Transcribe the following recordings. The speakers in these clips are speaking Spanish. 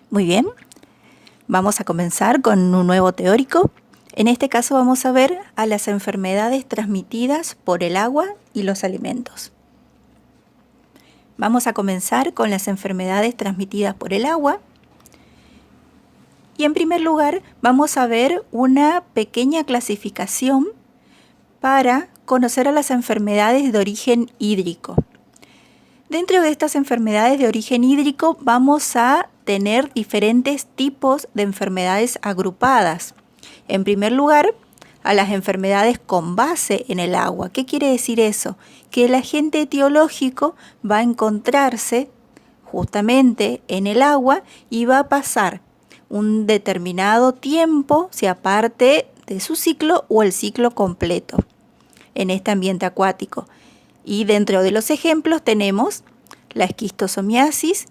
Muy bien, vamos a comenzar con un nuevo teórico. En este caso vamos a ver a las enfermedades transmitidas por el agua y los alimentos. Vamos a comenzar con las enfermedades transmitidas por el agua. Y en primer lugar vamos a ver una pequeña clasificación para conocer a las enfermedades de origen hídrico. Dentro de estas enfermedades de origen hídrico vamos a tener diferentes tipos de enfermedades agrupadas. En primer lugar, a las enfermedades con base en el agua. ¿Qué quiere decir eso? Que el agente etiológico va a encontrarse justamente en el agua y va a pasar un determinado tiempo, sea parte de su ciclo o el ciclo completo en este ambiente acuático. Y dentro de los ejemplos tenemos la esquistosomiasis,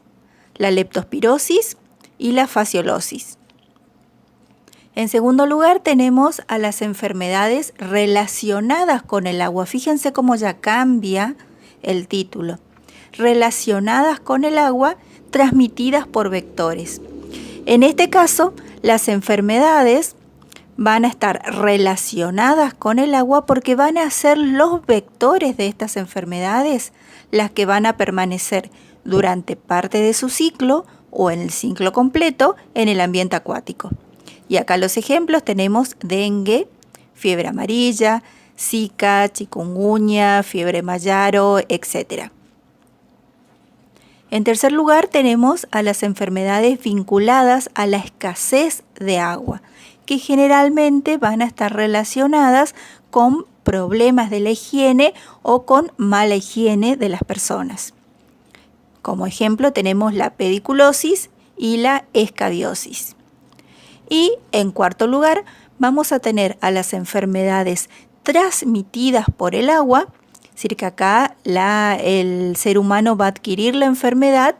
la leptospirosis y la fasciolosis. En segundo lugar tenemos a las enfermedades relacionadas con el agua. Fíjense cómo ya cambia el título. Relacionadas con el agua, transmitidas por vectores. En este caso, las enfermedades van a estar relacionadas con el agua porque van a ser los vectores de estas enfermedades las que van a permanecer durante parte de su ciclo o en el ciclo completo en el ambiente acuático. Y acá los ejemplos tenemos dengue, fiebre amarilla, zika, chikungunya, fiebre mayaro, etc. En tercer lugar tenemos a las enfermedades vinculadas a la escasez de agua, que generalmente van a estar relacionadas con problemas de la higiene o con mala higiene de las personas. Como ejemplo tenemos la pediculosis y la escabiosis. Y en cuarto lugar vamos a tener a las enfermedades transmitidas por el agua, es decir que acá el ser humano va a adquirir la enfermedad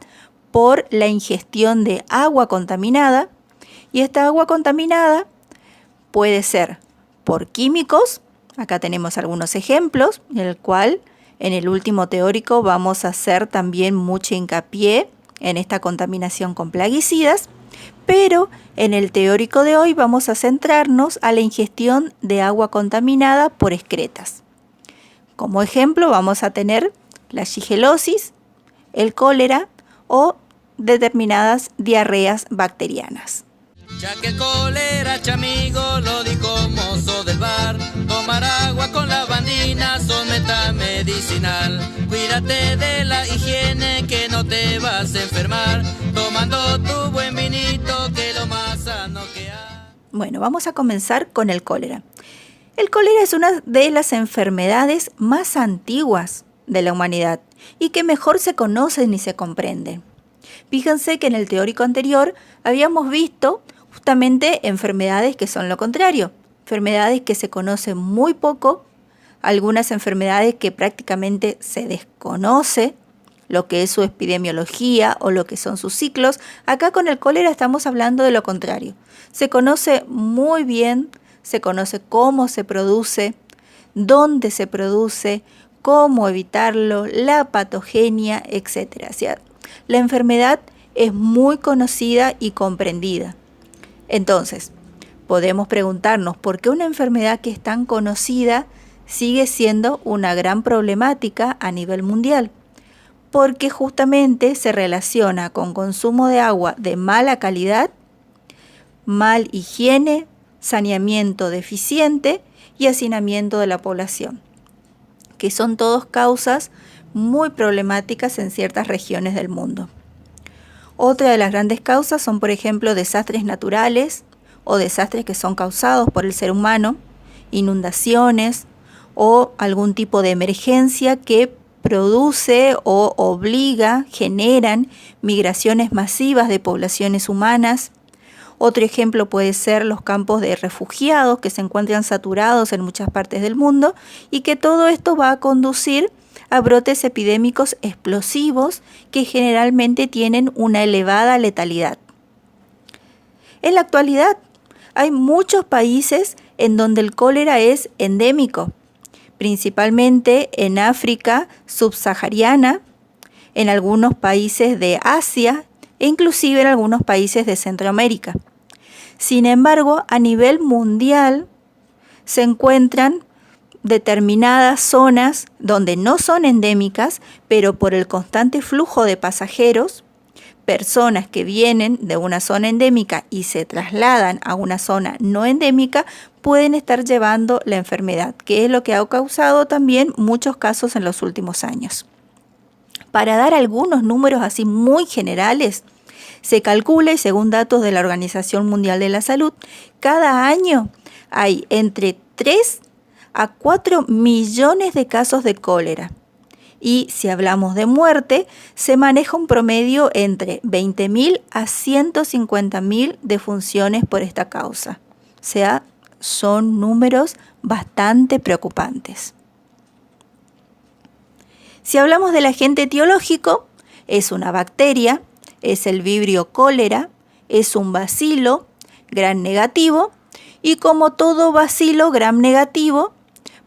por la ingestión de agua contaminada, y esta agua contaminada puede ser por químicos. Acá tenemos algunos ejemplos, en el cual en el último teórico vamos a hacer también mucho hincapié en esta contaminación con plaguicidas, pero en el teórico de hoy vamos a centrarnos a la ingestión de agua contaminada por excretas. Como ejemplo vamos a tener la shigelosis, el cólera o determinadas diarreas bacterianas. Ya que el cólera, chamigo, lo dijo mozo del bar. Tomar agua con lavandina son meta medicinal. Cuídate de la higiene que no te vas a enfermar. Tomando tu buen vinito que lo más sano que hay. Bueno, vamos a comenzar con el cólera. El cólera es una de las enfermedades más antiguas de la humanidad y que mejor se conocen y se comprenden. Fíjense que en el teórico anterior habíamos visto justamente enfermedades que son lo contrario, enfermedades que se conocen muy poco, algunas enfermedades que prácticamente se desconoce lo que es su epidemiología o lo que son sus ciclos. Acá con el cólera estamos hablando de lo contrario. Se conoce muy bien, se conoce cómo se produce, dónde se produce, cómo evitarlo, la patogenia, etc. O sea, la enfermedad es muy conocida y comprendida. Entonces, podemos preguntarnos por qué una enfermedad que es tan conocida sigue siendo una gran problemática a nivel mundial. Porque justamente se relaciona con consumo de agua de mala calidad, mal higiene, saneamiento deficiente y hacinamiento de la población, que son todos causas muy problemáticas en ciertas regiones del mundo. Otra de las grandes causas son, por ejemplo, desastres naturales o desastres que son causados por el ser humano, inundaciones o algún tipo de emergencia que produce o obliga, generan migraciones masivas de poblaciones humanas. Otro ejemplo puede ser los campos de refugiados que se encuentran saturados en muchas partes del mundo y que todo esto va a conducir a brotes epidémicos explosivos que generalmente tienen una elevada letalidad. En la actualidad hay muchos países en donde el cólera es endémico, principalmente en África subsahariana, en algunos países de Asia e inclusive en algunos países de Centroamérica. Sin embargo, a nivel mundial se encuentran determinadas zonas donde no son endémicas, pero por el constante flujo de pasajeros, personas que vienen de una zona endémica y se trasladan a una zona no endémica, pueden estar llevando la enfermedad, que es lo que ha causado también muchos casos en los últimos años. Para dar algunos números así muy generales, se calcula, y según datos de la Organización Mundial de la Salud, cada año hay entre 3 a 4 millones de casos de cólera. Y si hablamos de muerte, se maneja un promedio entre 20.000 a 150.000 defunciones por esta causa. O sea, son números bastante preocupantes. Si hablamos del agente etiológico, es una bacteria, es el Vibrio cólera, es un bacilo gram negativo y como todo bacilo gram negativo,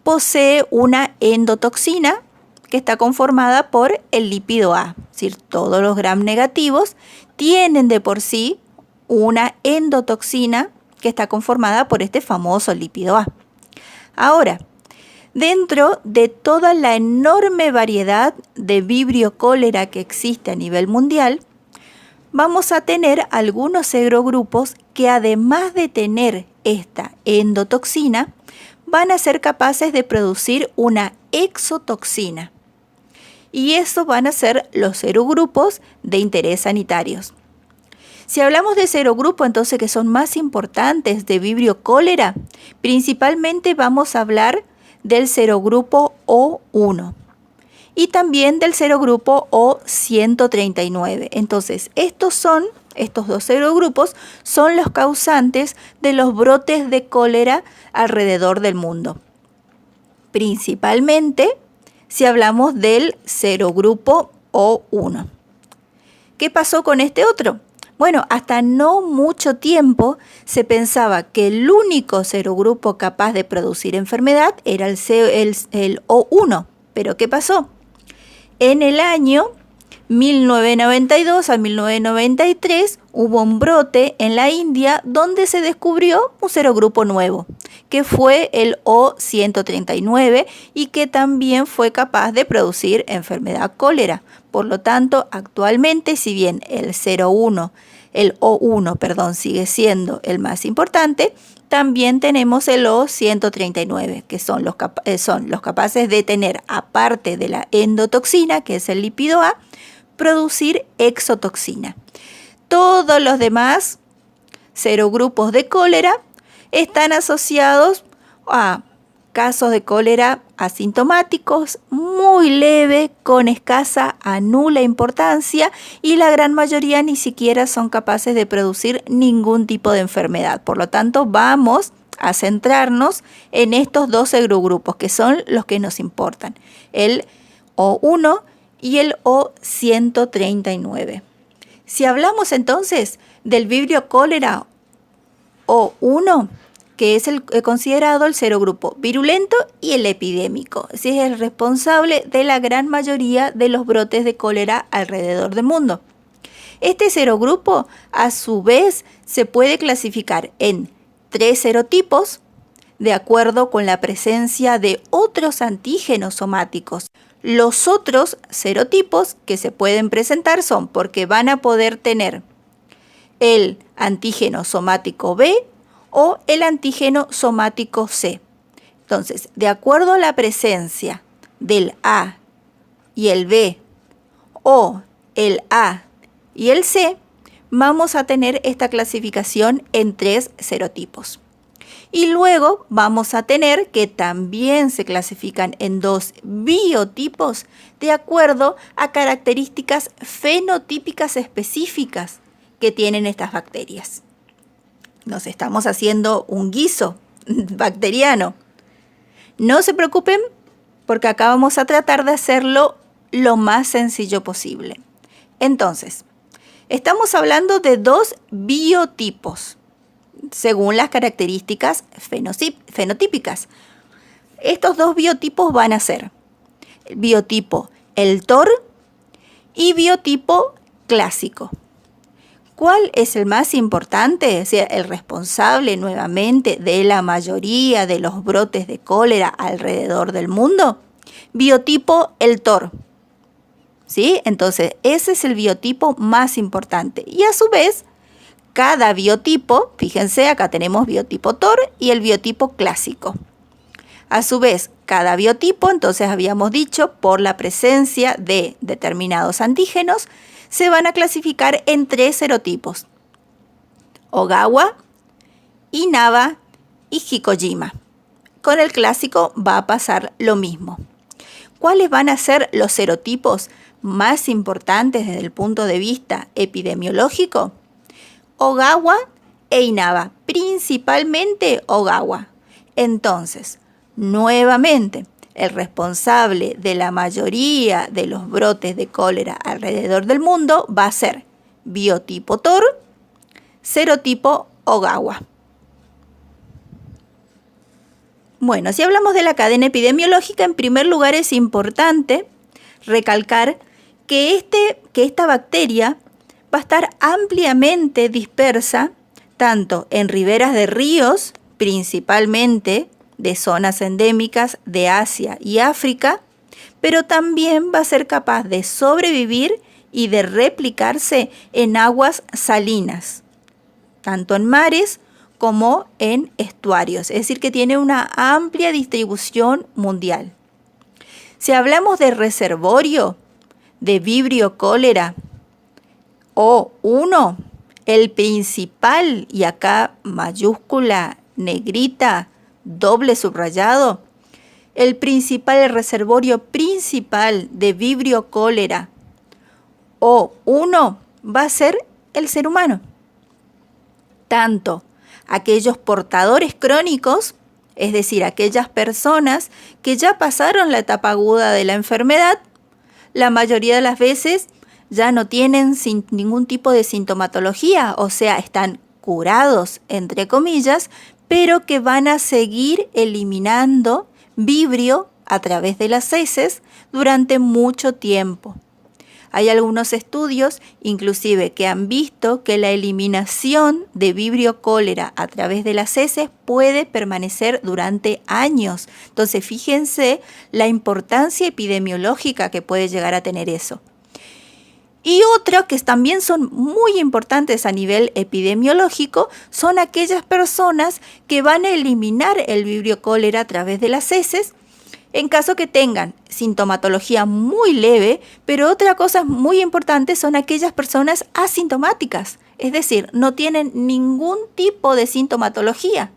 posee una endotoxina que está conformada por el lípido A. Es decir, todos los gram negativos tienen de por sí una endotoxina que está conformada por este famoso lípido A. Ahora, dentro de toda la enorme variedad de Vibrio cólera que existe a nivel mundial, vamos a tener algunos serogrupos que además de tener esta endotoxina, van a ser capaces de producir una exotoxina. Y eso van a ser los serogrupos de interés sanitarios. Si hablamos de serogrupo, entonces, que son más importantes de Vibrio cólera, principalmente vamos a hablar del serogrupo O1 y también del serogrupo O139. Entonces, estos dos serogrupos son los causantes de los brotes de cólera alrededor del mundo. Principalmente si hablamos del serogrupo O1. ¿Qué pasó con este otro? Bueno, hasta no mucho tiempo se pensaba que el único serogrupo capaz de producir enfermedad era el O1. ¿Pero qué pasó? En el año 1992 a 1993 hubo un brote en la India donde se descubrió un serogrupo nuevo, que fue el O139 y que también fue capaz de producir enfermedad cólera. Por lo tanto, actualmente, si bien el O1, sigue siendo el más importante, también tenemos el O139, que son los capaces de tener, aparte de la endotoxina, que es el lípido A, producir exotoxina. Todos los demás serogrupos de cólera están asociados a casos de cólera asintomáticos, muy leve, con escasa a nula importancia, y la gran mayoría ni siquiera son capaces de producir ningún tipo de enfermedad. Por lo tanto, vamos a centrarnos en estos dos serogrupos, que son los que nos importan, el O1 y el O139. Si hablamos entonces del Vibrio cólera O1, que es considerado el serogrupo virulento y el epidémico, es el responsable de la gran mayoría de los brotes de cólera alrededor del mundo. Este serogrupo, a su vez, se puede clasificar en 3 serotipos, de acuerdo con la presencia de otros antígenos somáticos. Los otros serotipos que se pueden presentar son porque van a poder tener el antígeno somático B o el antígeno somático C. Entonces, de acuerdo a la presencia del A y el B o el A y el C, vamos a tener esta clasificación en 3 serotipos. Y luego vamos a tener que también se clasifican en 2 biotipos de acuerdo a características fenotípicas específicas que tienen estas bacterias. Nos estamos haciendo un guiso bacteriano. No se preocupen, porque acá vamos a tratar de hacerlo lo más sencillo posible. Entonces, estamos hablando de 2 biotipos, según las características fenotípicas. Estos 2 biotipos van a ser el biotipo el TOR y biotipo clásico. ¿Cuál es el más importante? O sea, el responsable nuevamente de la mayoría de los brotes de cólera alrededor del mundo. Biotipo el TOR. ¿Sí? Entonces, ese es el biotipo más importante. Y a su vez, cada biotipo, fíjense, acá tenemos biotipo TOR y el biotipo clásico. A su vez, cada biotipo, entonces habíamos dicho, por la presencia de determinados antígenos, se van a clasificar en 3 serotipos: Ogawa, Inaba y Hikojima. Con el clásico va a pasar lo mismo. ¿Cuáles van a ser los serotipos más importantes desde el punto de vista epidemiológico? Ogawa e Inaba, principalmente Ogawa. Entonces, nuevamente, el responsable de la mayoría de los brotes de cólera alrededor del mundo va a ser biotipo TOR, serotipo Ogawa. Bueno, si hablamos de la cadena epidemiológica, en primer lugar es importante recalcar que esta bacteria va a estar ampliamente dispersa tanto en riberas de ríos, principalmente de zonas endémicas de Asia y África, pero también va a ser capaz de sobrevivir y de replicarse en aguas salinas, tanto en mares como en estuarios, es decir, que tiene una amplia distribución mundial. Si hablamos de reservorio de Vibrio cólera O1, el principal, y acá mayúscula, negrita, doble subrayado, el reservorio principal de Vibrio cólera O1 va a ser el ser humano. Tanto aquellos portadores crónicos, es decir, aquellas personas que ya pasaron la etapa aguda de la enfermedad, la mayoría de las veces ya no tienen ningún tipo de sintomatología, o sea, están curados, entre comillas, pero que van a seguir eliminando vibrio a través de las heces durante mucho tiempo. Hay algunos estudios, inclusive, que han visto que la eliminación de vibrio cólera a través de las heces puede permanecer durante años. Entonces, fíjense la importancia epidemiológica que puede llegar a tener eso. Y otro que también son muy importantes a nivel epidemiológico son aquellas personas que van a eliminar el vibrio cólera a través de las heces en caso que tengan sintomatología muy leve, pero otra cosa muy importante son aquellas personas asintomáticas, es decir, no tienen ningún tipo de sintomatología.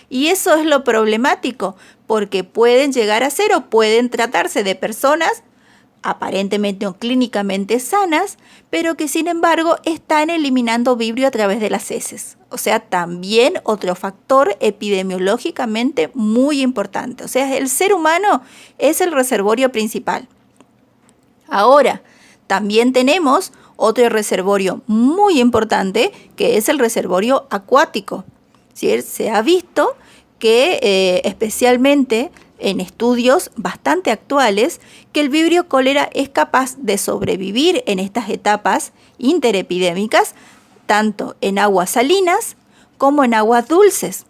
Y eso es lo problemático, porque pueden llegar a ser o pueden tratarse de personas aparentemente o clínicamente sanas, pero que sin embargo están eliminando vibrio a través de las heces. O sea, también otro factor epidemiológicamente muy importante. O sea, el ser humano es el reservorio principal. Ahora, también tenemos otro reservorio muy importante, que es el reservorio acuático. ¿Sí? Se ha visto que especialmente en estudios bastante actuales, que el vibrio cólera es capaz de sobrevivir en estas etapas interepidémicas, tanto en aguas salinas como en aguas dulces,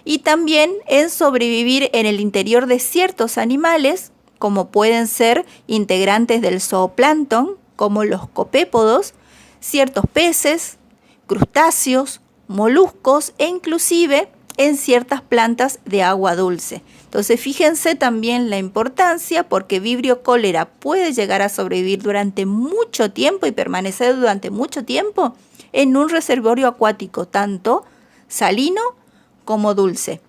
y también en sobrevivir en el interior de ciertos animales, como pueden ser integrantes del zooplancton, como los copépodos, ciertos peces, crustáceos, moluscos e inclusive en ciertas plantas de agua dulce. Entonces, fíjense también la importancia, porque vibrio cólera puede llegar a sobrevivir durante mucho tiempo y permanecer durante mucho tiempo en un reservorio acuático, tanto salino como dulce.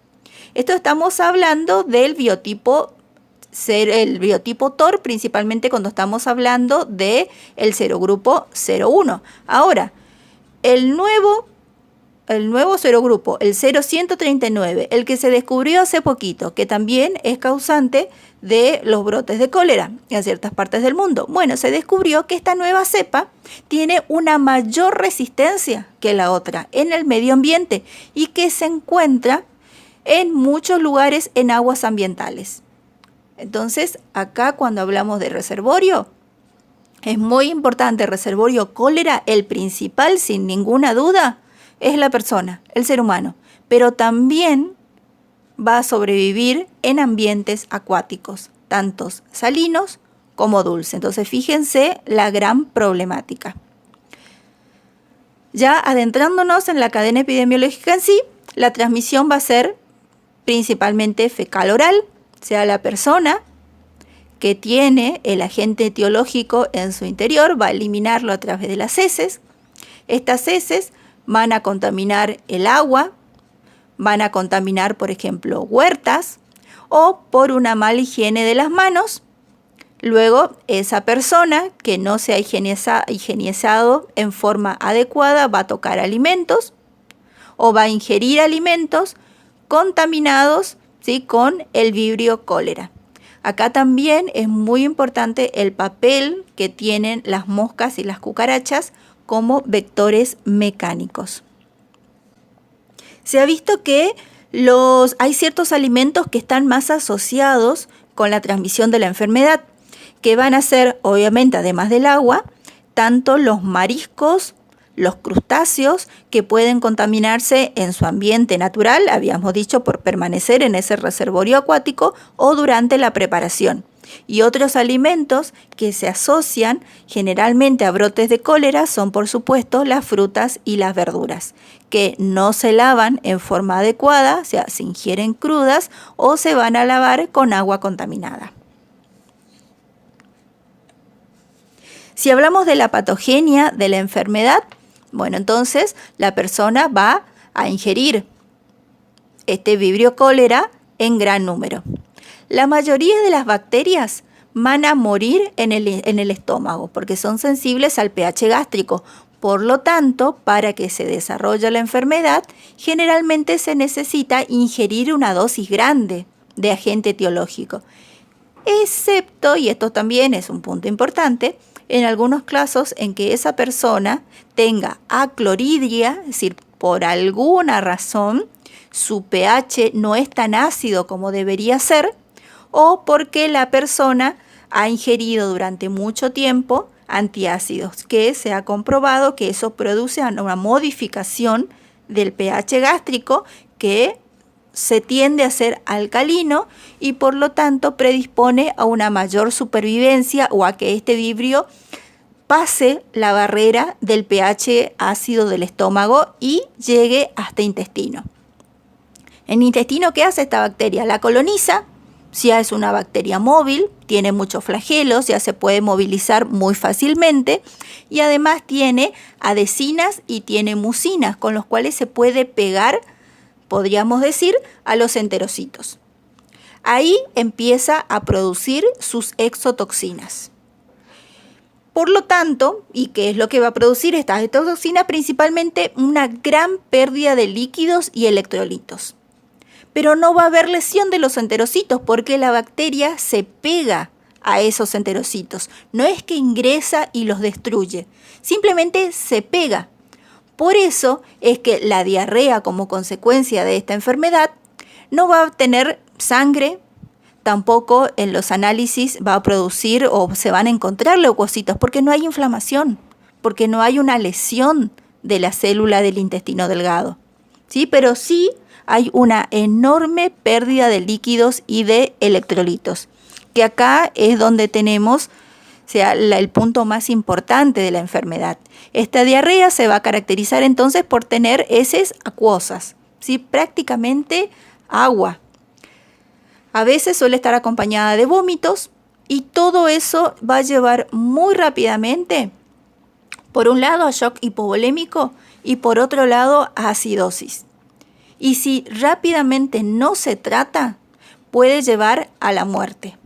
Esto estamos hablando del biotipo TOR, principalmente cuando estamos hablando del serogrupo 01. Ahora, el nuevo serogrupo, el 0139, el que se descubrió hace poquito, que también es causante de los brotes de cólera en ciertas partes del mundo. Bueno, se descubrió que esta nueva cepa tiene una mayor resistencia que la otra en el medio ambiente y que se encuentra en muchos lugares en aguas ambientales. Entonces, acá cuando hablamos de reservorio, Es muy importante, reservorio cólera, el principal, sin ninguna duda, es la persona, el ser humano, pero también va a sobrevivir en ambientes acuáticos, tanto salinos como dulces. Entonces, fíjense la gran problemática. Ya adentrándonos en la cadena epidemiológica en sí, la transmisión va a ser principalmente fecal-oral, o sea, la persona que tiene el agente etiológico en su interior va a eliminarlo a través de las heces. Estas heces van a contaminar el agua, van a contaminar, por ejemplo, huertas, o por una mala higiene de las manos. Luego, esa persona que no se ha higienizado en forma adecuada va a tocar alimentos o va a ingerir alimentos contaminados, ¿sí?, con el vibrio cólera. Acá también es muy importante el papel que tienen las moscas y las cucarachas como vectores mecánicos. Se ha visto que hay ciertos alimentos que están más asociados con la transmisión de la enfermedad, que van a ser, obviamente, además del agua, tanto los mariscos, los crustáceos, que pueden contaminarse en su ambiente natural, habíamos dicho, por permanecer en ese reservorio acuático o durante la preparación. Y otros alimentos que se asocian generalmente a brotes de cólera son, por supuesto, las frutas y las verduras, que no se lavan en forma adecuada, o sea, se ingieren crudas o se van a lavar con agua contaminada. Si hablamos de la patogenia de la enfermedad, bueno, entonces la persona va a ingerir este vibrio cólera en gran número. La mayoría de las bacterias van a morir en el estómago porque son sensibles al pH gástrico. Por lo tanto, para que se desarrolle la enfermedad, generalmente se necesita ingerir una dosis grande de agente etiológico. Excepto, y esto también es un punto importante, en algunos casos en que esa persona tenga acloridria, es decir, por alguna razón su pH no es tan ácido como debería ser, o porque la persona ha ingerido durante mucho tiempo antiácidos, que se ha comprobado que eso produce una modificación del pH gástrico que se tiende a ser alcalino y por lo tanto predispone a una mayor supervivencia o a que este vibrio pase la barrera del pH ácido del estómago y llegue hasta intestino. En intestino, ¿qué hace esta bacteria? La coloniza, ya es una bacteria móvil, tiene muchos flagelos, ya se puede movilizar muy fácilmente y además tiene adhesinas y tiene mucinas con los cuales se puede pegar, podríamos decir, a los enterocitos. Ahí empieza a producir sus exotoxinas. Por lo tanto, ¿y qué es lo que va a producir estas exotoxinas? Principalmente una gran pérdida de líquidos y electrolitos. Pero no va a haber lesión de los enterocitos porque la bacteria se pega a esos enterocitos. No es que ingresa y los destruye, simplemente se pega. Por eso es que la diarrea como consecuencia de esta enfermedad no va a tener sangre, tampoco en los análisis va a producir o se van a encontrar leucocitos porque no hay inflamación, porque no hay una lesión de la célula del intestino delgado, ¿sí? Pero sí hay una enorme pérdida de líquidos y de electrolitos, que acá es donde tenemos el punto más importante de la enfermedad. Esta diarrea se va a caracterizar entonces por tener heces acuosas, ¿sí? Prácticamente agua. A veces suele estar acompañada de vómitos y todo eso va a llevar muy rápidamente, por un lado, a shock hipovolémico y por otro lado, a acidosis. Y si rápidamente no se trata, puede llevar a la muerte.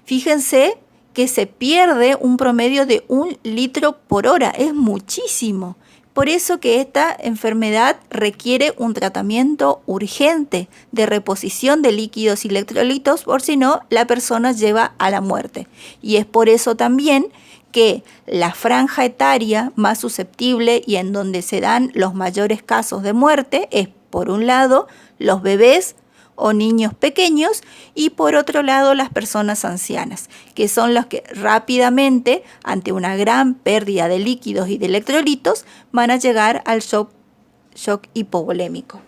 Fíjense que se pierde un promedio de 1 litro por hora, es muchísimo. Por eso que esta enfermedad requiere un tratamiento urgente de reposición de líquidos y electrolitos, por si no, la persona lleva a la muerte. Y es por eso también que la franja etaria más susceptible y en donde se dan los mayores casos de muerte es, por un lado, los bebés o niños pequeños, y por otro lado las personas ancianas, que son los que rápidamente, ante una gran pérdida de líquidos y de electrolitos, van a llegar al shock hipovolémico.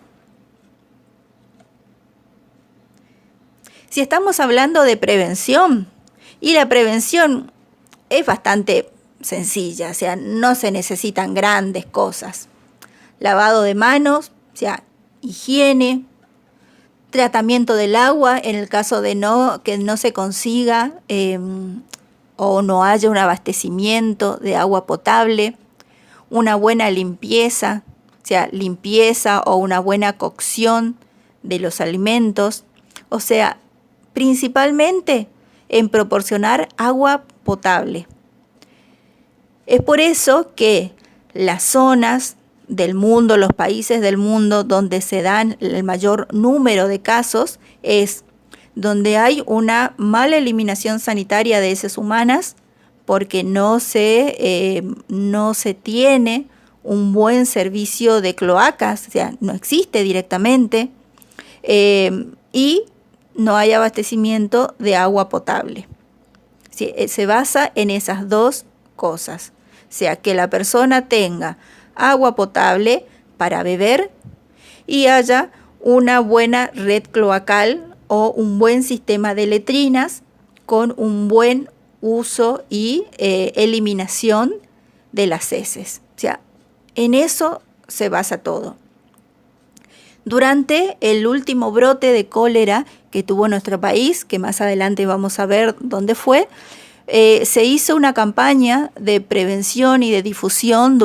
Si estamos hablando de prevención, y la prevención es bastante sencilla, o sea, no se necesitan grandes cosas. Lavado de manos, o sea, higiene, tratamiento del agua en el caso de que no se consiga o no haya un abastecimiento de agua potable, una buena limpieza, o sea, limpieza o una buena cocción de los alimentos, o sea, principalmente en proporcionar agua potable. Es por eso que las zonas del mundo, los países del mundo donde se dan el mayor número de casos es donde hay una mala eliminación sanitaria de heces humanas, porque no se tiene un buen servicio de cloacas, o sea, no existe directamente, y no hay abastecimiento de agua potable. Sí, se basa en esas dos cosas, o sea, que la persona tenga agua potable para beber y haya una buena red cloacal o un buen sistema de letrinas con un buen uso y eliminación de las heces. O sea, en eso se basa todo. Durante el último brote de cólera que tuvo nuestro país, que más adelante vamos a ver dónde fue, se hizo una campaña de prevención y de difusión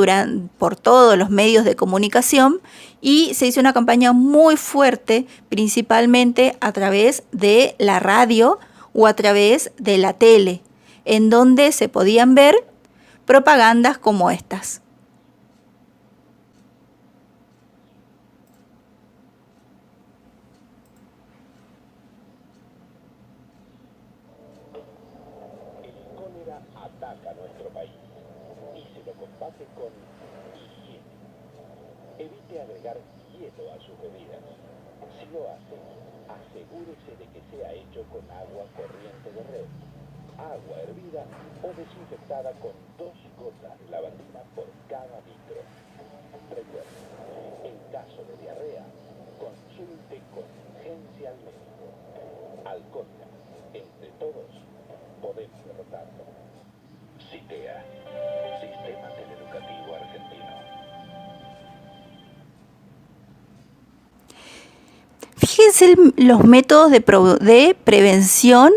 por todos los medios de comunicación, y se hizo una campaña muy fuerte, principalmente a través de la radio o a través de la tele, en donde se podían ver propagandas como estas. Ataca nuestro país y se lo combate con higiene. Evite agregar hielo a sus bebidas. Si lo hace, asegúrese de que sea hecho con agua corriente de red, agua hervida o desinfectada con 2 gotas de lavandina por cada litro. Recuerde, en caso de diarrea, consulte con urgencia al médico. Al cólera, entre todos, podemos derrotarlo. CITEA, Sistema Teleeducativo Argentino. Fíjense los métodos de prevención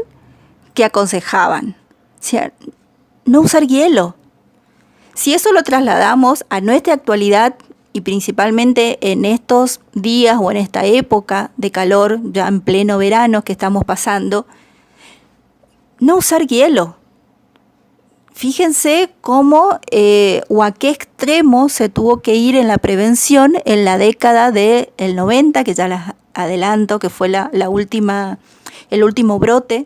que aconsejaban. O sea, no usar hielo. Si eso lo trasladamos a nuestra actualidad y principalmente en estos días o en esta época de calor, ya en pleno verano que estamos pasando, no usar hielo. Fíjense cómo o a qué extremo se tuvo que ir en la prevención en la década del 90, que ya les adelanto que fue el último brote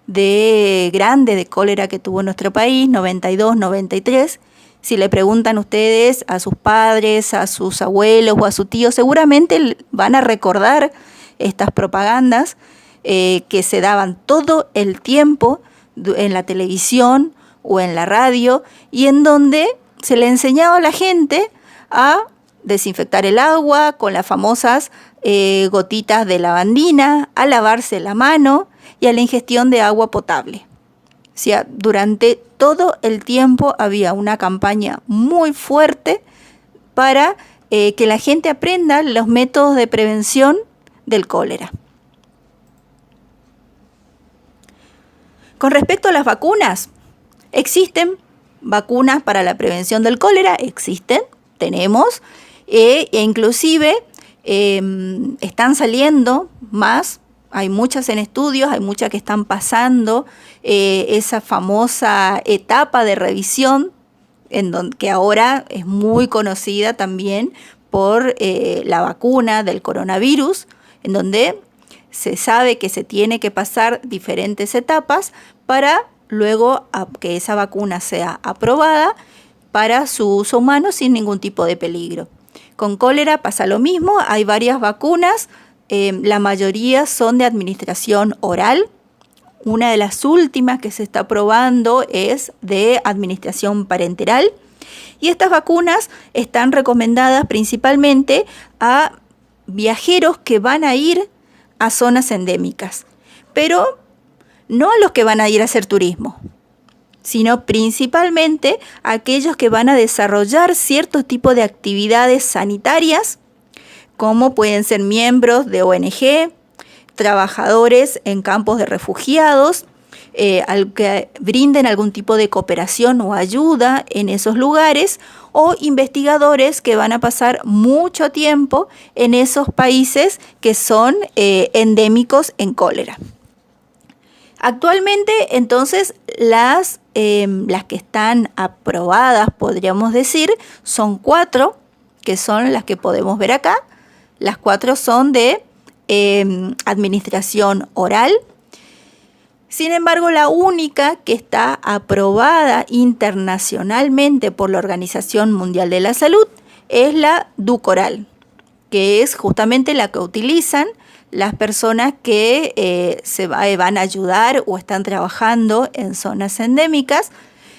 grande de cólera que tuvo nuestro país, 92, 93. Si le preguntan ustedes a sus padres, a sus abuelos o a su tío, seguramente van a recordar estas propagandas que se daban todo el tiempo en la televisión o en la radio, y en donde se le enseñaba a la gente a desinfectar el agua con las famosas gotitas de lavandina, a lavarse la mano y a la ingestión de agua potable. O sea, durante todo el tiempo había una campaña muy fuerte para que la gente aprenda los métodos de prevención del cólera. Con respecto a las vacunas, existen vacunas para la prevención del cólera, tenemos, e inclusive están saliendo más, hay muchas en estudios, hay muchas que están pasando esa famosa etapa de revisión, que ahora es muy conocida también por la vacuna del coronavirus, en donde se sabe que se tiene que pasar diferentes etapas para luego que esa vacuna sea aprobada para su uso humano sin ningún tipo de peligro. Con cólera pasa lo mismo, hay varias vacunas la mayoría son de administración oral. Una de las últimas que se está probando es de administración parenteral. Y estas vacunas están recomendadas principalmente a viajeros que van a ir a zonas endémicas, pero no a los que van a ir a hacer turismo, sino principalmente a aquellos que van a desarrollar cierto tipo de actividades sanitarias, como pueden ser miembros de ONG, trabajadores en campos de refugiados, al que brinden algún tipo de cooperación o ayuda en esos lugares, o investigadores que van a pasar mucho tiempo en esos países que son endémicos en cólera. Actualmente, entonces, las que están aprobadas, podríamos decir, son 4, que son las que podemos ver acá. Las 4 son de administración oral. Sin embargo, la única que está aprobada internacionalmente por la Organización Mundial de la Salud es la Dukoral, que es justamente la que utilizan las personas que van a ayudar o están trabajando en zonas endémicas.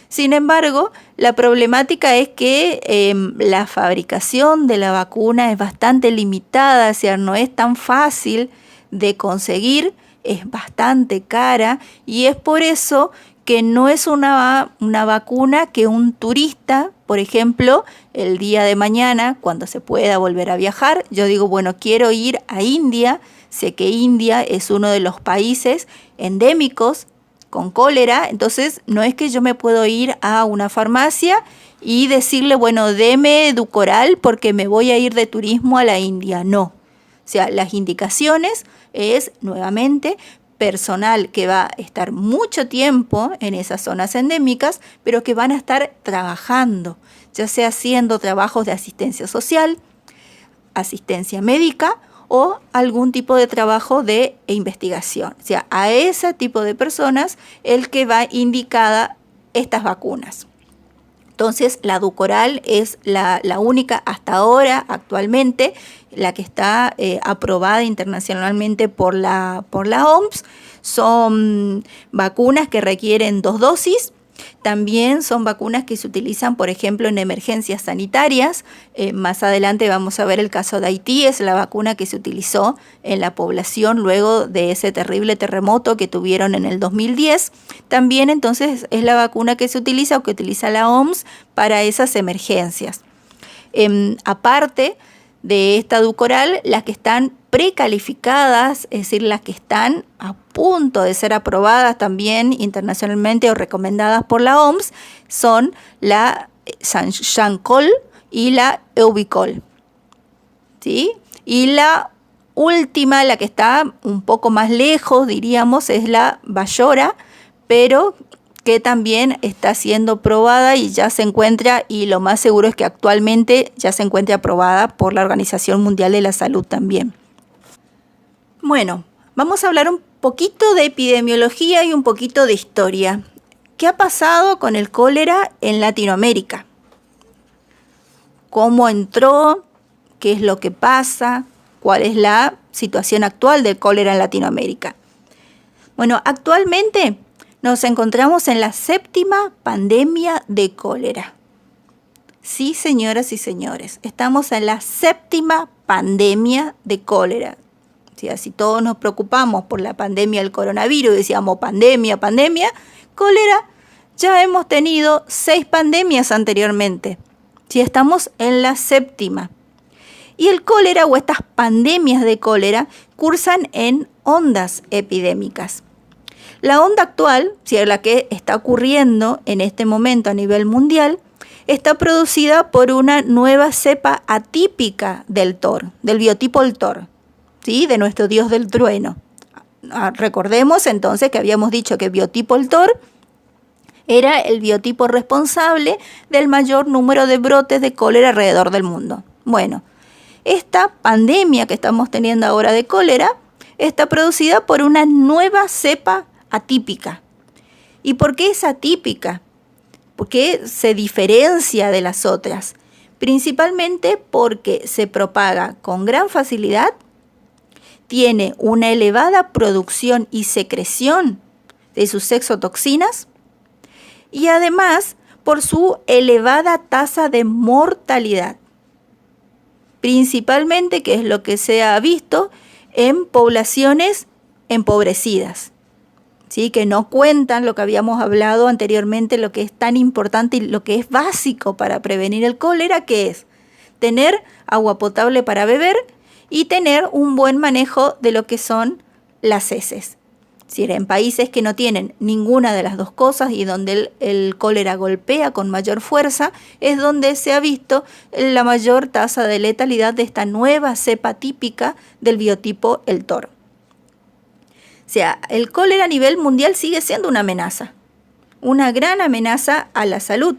Sin embargo, la problemática es que la fabricación de la vacuna es bastante limitada, o sea, no es tan fácil de conseguir, es bastante cara, y es por eso que no es una vacuna que un turista, por ejemplo, el día de mañana, cuando se pueda volver a viajar, yo digo, bueno, quiero ir a India, sé que India es uno de los países endémicos con cólera, entonces no es que yo me puedo ir a una farmacia y decirle, bueno, deme Dukoral porque me voy a ir de turismo a la India, no. O sea, las indicaciones es, nuevamente, personal que va a estar mucho tiempo en esas zonas endémicas, pero que van a estar trabajando, ya sea haciendo trabajos de asistencia social, asistencia médica o algún tipo de trabajo de investigación. O sea, a ese tipo de personas el que va indicada estas vacunas. Entonces, la Dukoral es la única hasta ahora, actualmente, la que está aprobada internacionalmente por la OMS. Son vacunas que requieren 2 dosis. También son vacunas que se utilizan, por ejemplo, en emergencias sanitarias. Más adelante vamos a ver el caso de Haití, es la vacuna que se utilizó en la población luego de ese terrible terremoto que tuvieron en el 2010. También entonces es la vacuna que se utiliza o que utiliza la OMS para esas emergencias. Aparte de esta Dukoral, las que están precalificadas, es decir, las que están a punto de ser aprobadas también internacionalmente o recomendadas por la OMS, son la Shancol y la Eubicol, ¿sí? Y la última, la que está un poco más lejos, diríamos, es la Bayora, pero que también está siendo probada y ya se encuentra, y lo más seguro es que actualmente ya se encuentre aprobada por la Organización Mundial de la Salud también. Bueno, vamos a hablar un poquito de epidemiología y un poquito de historia. ¿Qué ha pasado con el cólera en Latinoamérica? ¿Cómo entró? ¿Qué es lo que pasa? ¿Cuál es la situación actual del cólera en Latinoamérica? Bueno, actualmente nos encontramos en la 7ª pandemia de cólera. Sí, señoras y señores, estamos en la 7ª pandemia de cólera. Si todos nos preocupamos por la pandemia del coronavirus, decíamos pandemia, cólera, ya hemos tenido 6 pandemias anteriormente. Estamos en la 7ª. Y el cólera o estas pandemias de cólera cursan en ondas epidémicas. La onda actual, la que está ocurriendo en este momento a nivel mundial, está producida por una nueva cepa atípica del TOR, del biotipo el TOR, ¿sí? De nuestro dios del trueno. Recordemos entonces que habíamos dicho que biotipo el TOR era el biotipo responsable del mayor número de brotes de cólera alrededor del mundo. Bueno, esta pandemia que estamos teniendo ahora de cólera está producida por una nueva cepa atípica. ¿Y por qué es atípica? Porque se diferencia de las otras, principalmente porque se propaga con gran facilidad, tiene una elevada producción y secreción de sus exotoxinas y además por su elevada tasa de mortalidad, principalmente, que es lo que se ha visto en poblaciones empobrecidas, ¿sí? Que no cuentan lo que habíamos hablado anteriormente, lo que es tan importante y lo que es básico para prevenir el cólera, que es tener agua potable para beber y tener un buen manejo de lo que son las heces. Es decir, en países que no tienen ninguna de las dos cosas y donde el cólera golpea con mayor fuerza, es donde se ha visto la mayor tasa de letalidad de esta nueva cepa típica del biotipo el toro. O sea, el cólera a nivel mundial sigue siendo una amenaza, una gran amenaza a la salud,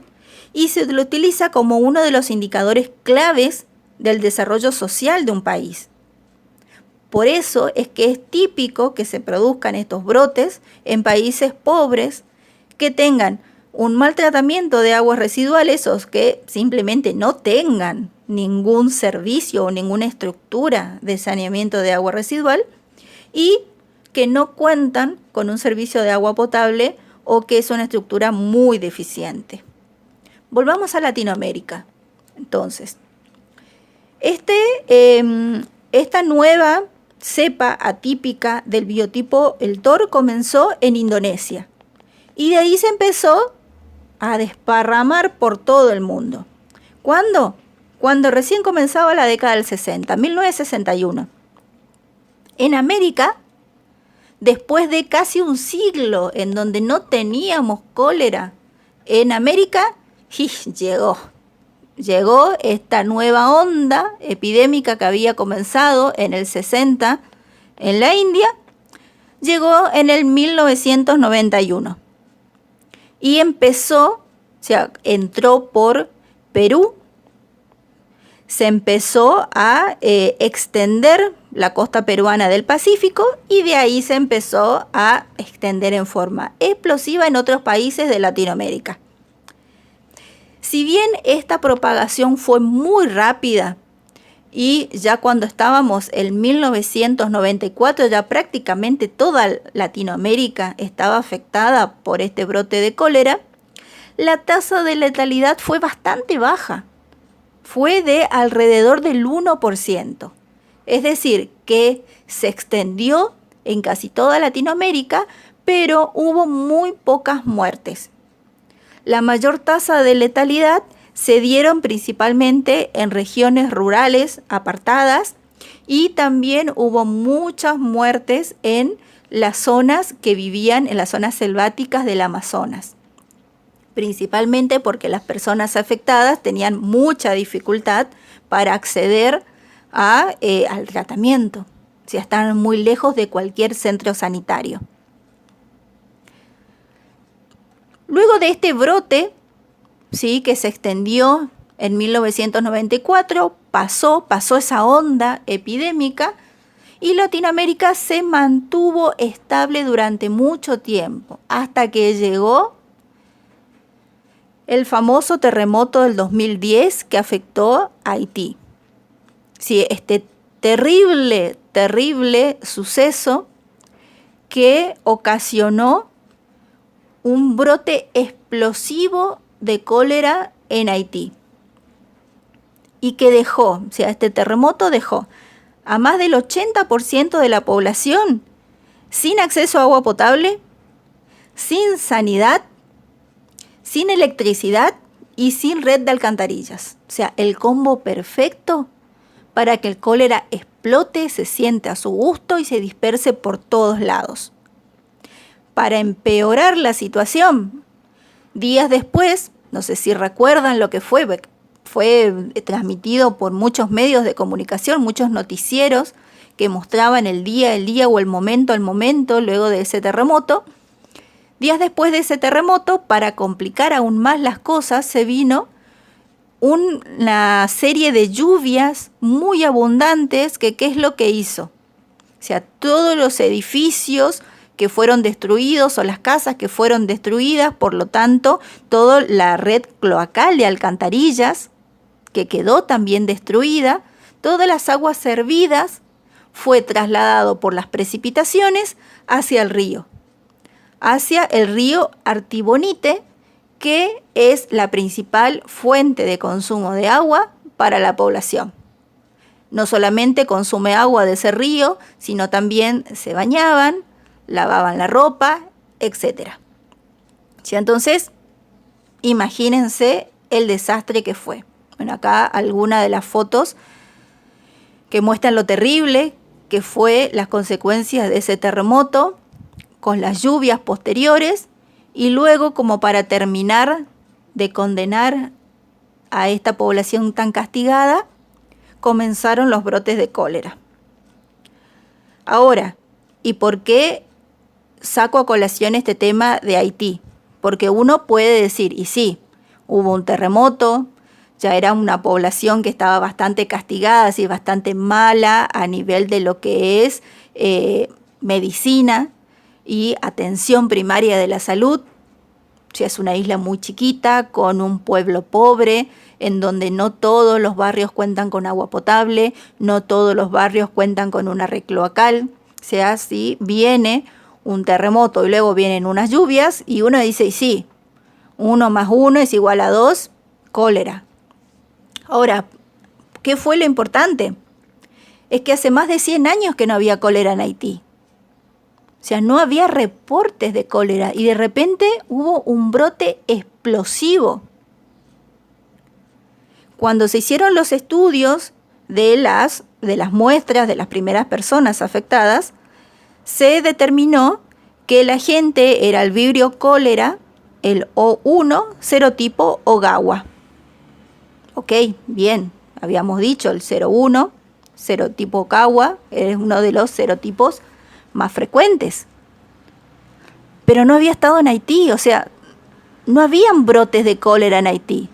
y se lo utiliza como uno de los indicadores claves del desarrollo social de un país. Por eso es que es típico que se produzcan estos brotes en países pobres que tengan un mal tratamiento de aguas residuales o que simplemente no tengan ningún servicio o ninguna estructura de saneamiento de agua residual y que no cuentan con un servicio de agua potable o que es una estructura muy deficiente. Volvamos a Latinoamérica. Entonces, esta nueva cepa atípica del biotipo el toro comenzó en Indonesia y de ahí se empezó a desparramar por todo el mundo. ¿Cuándo? Cuando recién comenzaba la década del 60, 1961. En América, después de casi un siglo en donde no teníamos cólera, en América llegó esta nueva onda epidémica que había comenzado en el 60 en la India, llegó en el 1991 y entró por Perú, se empezó a extender la costa peruana del Pacífico y de ahí se empezó a extender en forma explosiva en otros países de Latinoamérica. Si bien esta propagación fue muy rápida y ya cuando estábamos en 1994 ya prácticamente toda Latinoamérica estaba afectada por este brote de cólera, la tasa de letalidad fue bastante baja, fue de alrededor del 1%. Es decir, que se extendió en casi toda Latinoamérica, pero hubo muy pocas muertes. La mayor tasa de letalidad se dieron principalmente en regiones rurales apartadas y también hubo muchas muertes en las zonas que vivían en las zonas selváticas del Amazonas, principalmente porque las personas afectadas tenían mucha dificultad para acceder al tratamiento, si estaban muy lejos de cualquier centro sanitario. Luego de este brote, ¿sí?, que se extendió en 1994, pasó esa onda epidémica y Latinoamérica se mantuvo estable durante mucho tiempo, hasta que llegó el famoso terremoto del 2010 que afectó a Haití. Sí, este terrible suceso que ocasionó un brote explosivo de cólera en Haití y que este terremoto dejó a más del 80% de la población sin acceso a agua potable, sin sanidad, sin electricidad y sin red de alcantarillas. O sea, el combo perfecto para que el cólera explote, se siente a su gusto y se disperse por todos lados. Para empeorar la situación, días después, no sé si recuerdan lo que fue transmitido por muchos medios de comunicación, muchos noticieros que mostraban el día o el momento luego de ese terremoto. Días después de ese terremoto, para complicar aún más las cosas, se vino una serie de lluvias muy abundantes ¿qué es lo que hizo? O sea, todos los edificios que fueron destruidos o las casas que fueron destruidas, por lo tanto, toda la red cloacal de alcantarillas que quedó también destruida, todas las aguas servidas fue trasladado por las precipitaciones hacia el río Artibonite, que es la principal fuente de consumo de agua para la población. No solamente consume agua de ese río, sino también se bañaban, lavaban la ropa, etc. ¿Sí? Entonces, imagínense el desastre que fue. Bueno, acá algunas de las fotos que muestran lo terrible que fue las consecuencias de ese terremoto con las lluvias posteriores y luego, como para terminar de condenar a esta población tan castigada, comenzaron los brotes de cólera. Ahora, ¿y por qué saco a colación este tema de Haití? Porque uno puede decir, y sí, hubo un terremoto, ya era una población que estaba bastante castigada, así, bastante mala a nivel de lo que es medicina y atención primaria de la salud. Ya es una isla muy chiquita, con un pueblo pobre, en donde no todos los barrios cuentan con agua potable, no todos los barrios cuentan con una red cloacal. O sea, si viene un terremoto y luego vienen unas lluvias y uno dice, y sí, 1 más 1 es igual a 2, cólera. Ahora, ¿qué fue lo importante? Es que hace más de 100 años que no había cólera en Haití. O sea, no había reportes de cólera y de repente hubo un brote explosivo. Cuando se hicieron los estudios de las muestras de las primeras personas afectadas, se determinó que la gente era el vibrio cólera, el O1, serotipo Ogawa. Ok, bien, habíamos dicho el 01, serotipo Ogawa, es uno de los serotipos más frecuentes. Pero no había estado en Haití, o sea, no habían brotes de cólera en Haití.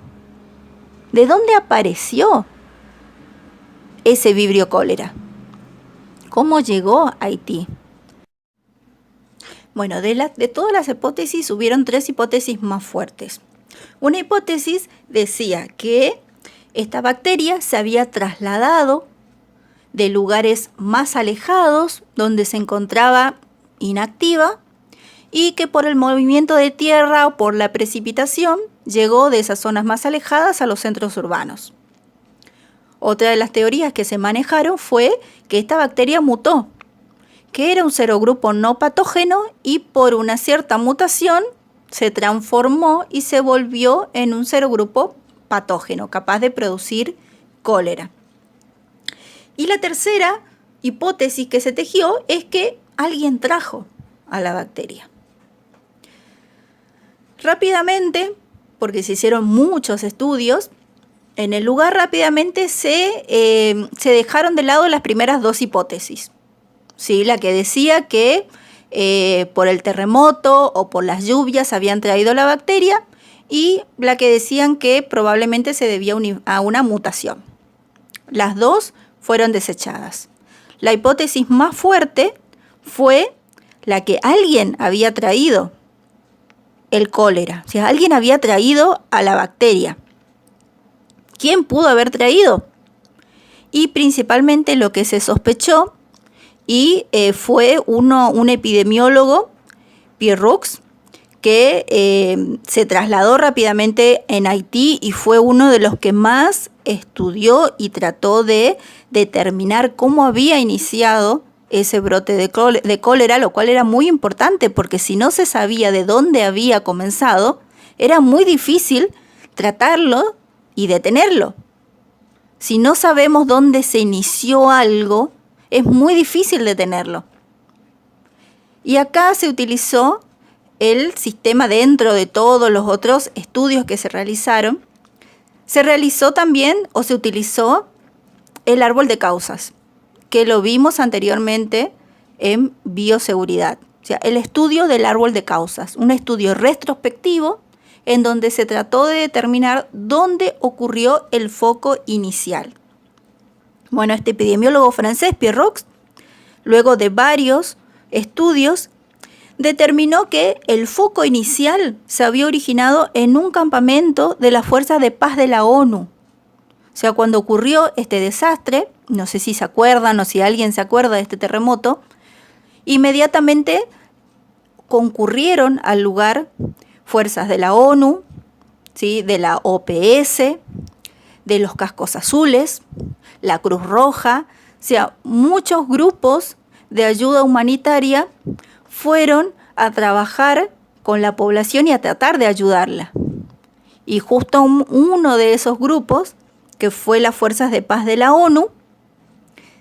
¿De dónde apareció ese vibrio cólera? ¿Cómo llegó a Haití? Bueno, de todas las hipótesis hubieron 3 hipótesis más fuertes. Una hipótesis decía que esta bacteria se había trasladado de lugares más alejados donde se encontraba inactiva y que por el movimiento de tierra o por la precipitación llegó de esas zonas más alejadas a los centros urbanos. Otra de las teorías que se manejaron fue que esta bacteria mutó, que era un serogrupo no patógeno y por una cierta mutación se transformó y se volvió en un serogrupo patógeno, capaz de producir cólera. Y la tercera hipótesis que se tejió es que alguien trajo a la bacteria. Rápidamente, porque se hicieron muchos estudios, en el lugar rápidamente se dejaron de lado las primeras 2 hipótesis. ¿Sí? La que decía que por el terremoto o por las lluvias habían traído la bacteria y la que decían que probablemente se debía a una mutación. Las 2 fueron desechadas. La hipótesis más fuerte fue la que alguien había traído el cólera, o sea, alguien había traído a la bacteria. ¿Quién pudo haber traído? Y principalmente lo que se sospechó y fue un epidemiólogo, Pierre Roux, que se trasladó rápidamente en Haití y fue uno de los que más estudió y trató de determinar cómo había iniciado ese brote de cólera, lo cual era muy importante porque si no se sabía de dónde había comenzado, era muy difícil tratarlo y detenerlo. Si no sabemos dónde se inició algo, es muy difícil detenerlo. Y acá se utilizó el sistema dentro de todos los otros estudios que se realizaron. Se realizó también o se utilizó el árbol de causas, que lo vimos anteriormente en bioseguridad. O sea, el estudio del árbol de causas, un estudio retrospectivo en donde se trató de determinar dónde ocurrió el foco inicial. Bueno, este epidemiólogo francés, Pierre Roux, luego de varios estudios, determinó que el foco inicial se había originado en un campamento de las Fuerzas de Paz de la ONU. O sea, cuando ocurrió este desastre, no sé si se acuerdan o si alguien se acuerda de este terremoto, inmediatamente concurrieron al lugar fuerzas de la ONU, ¿sí?, de la OPS, de los Cascos Azules, la Cruz Roja, o sea, muchos grupos de ayuda humanitaria fueron a trabajar con la población y a tratar de ayudarla. Y justo uno de esos grupos, que fue las Fuerzas de Paz de la ONU,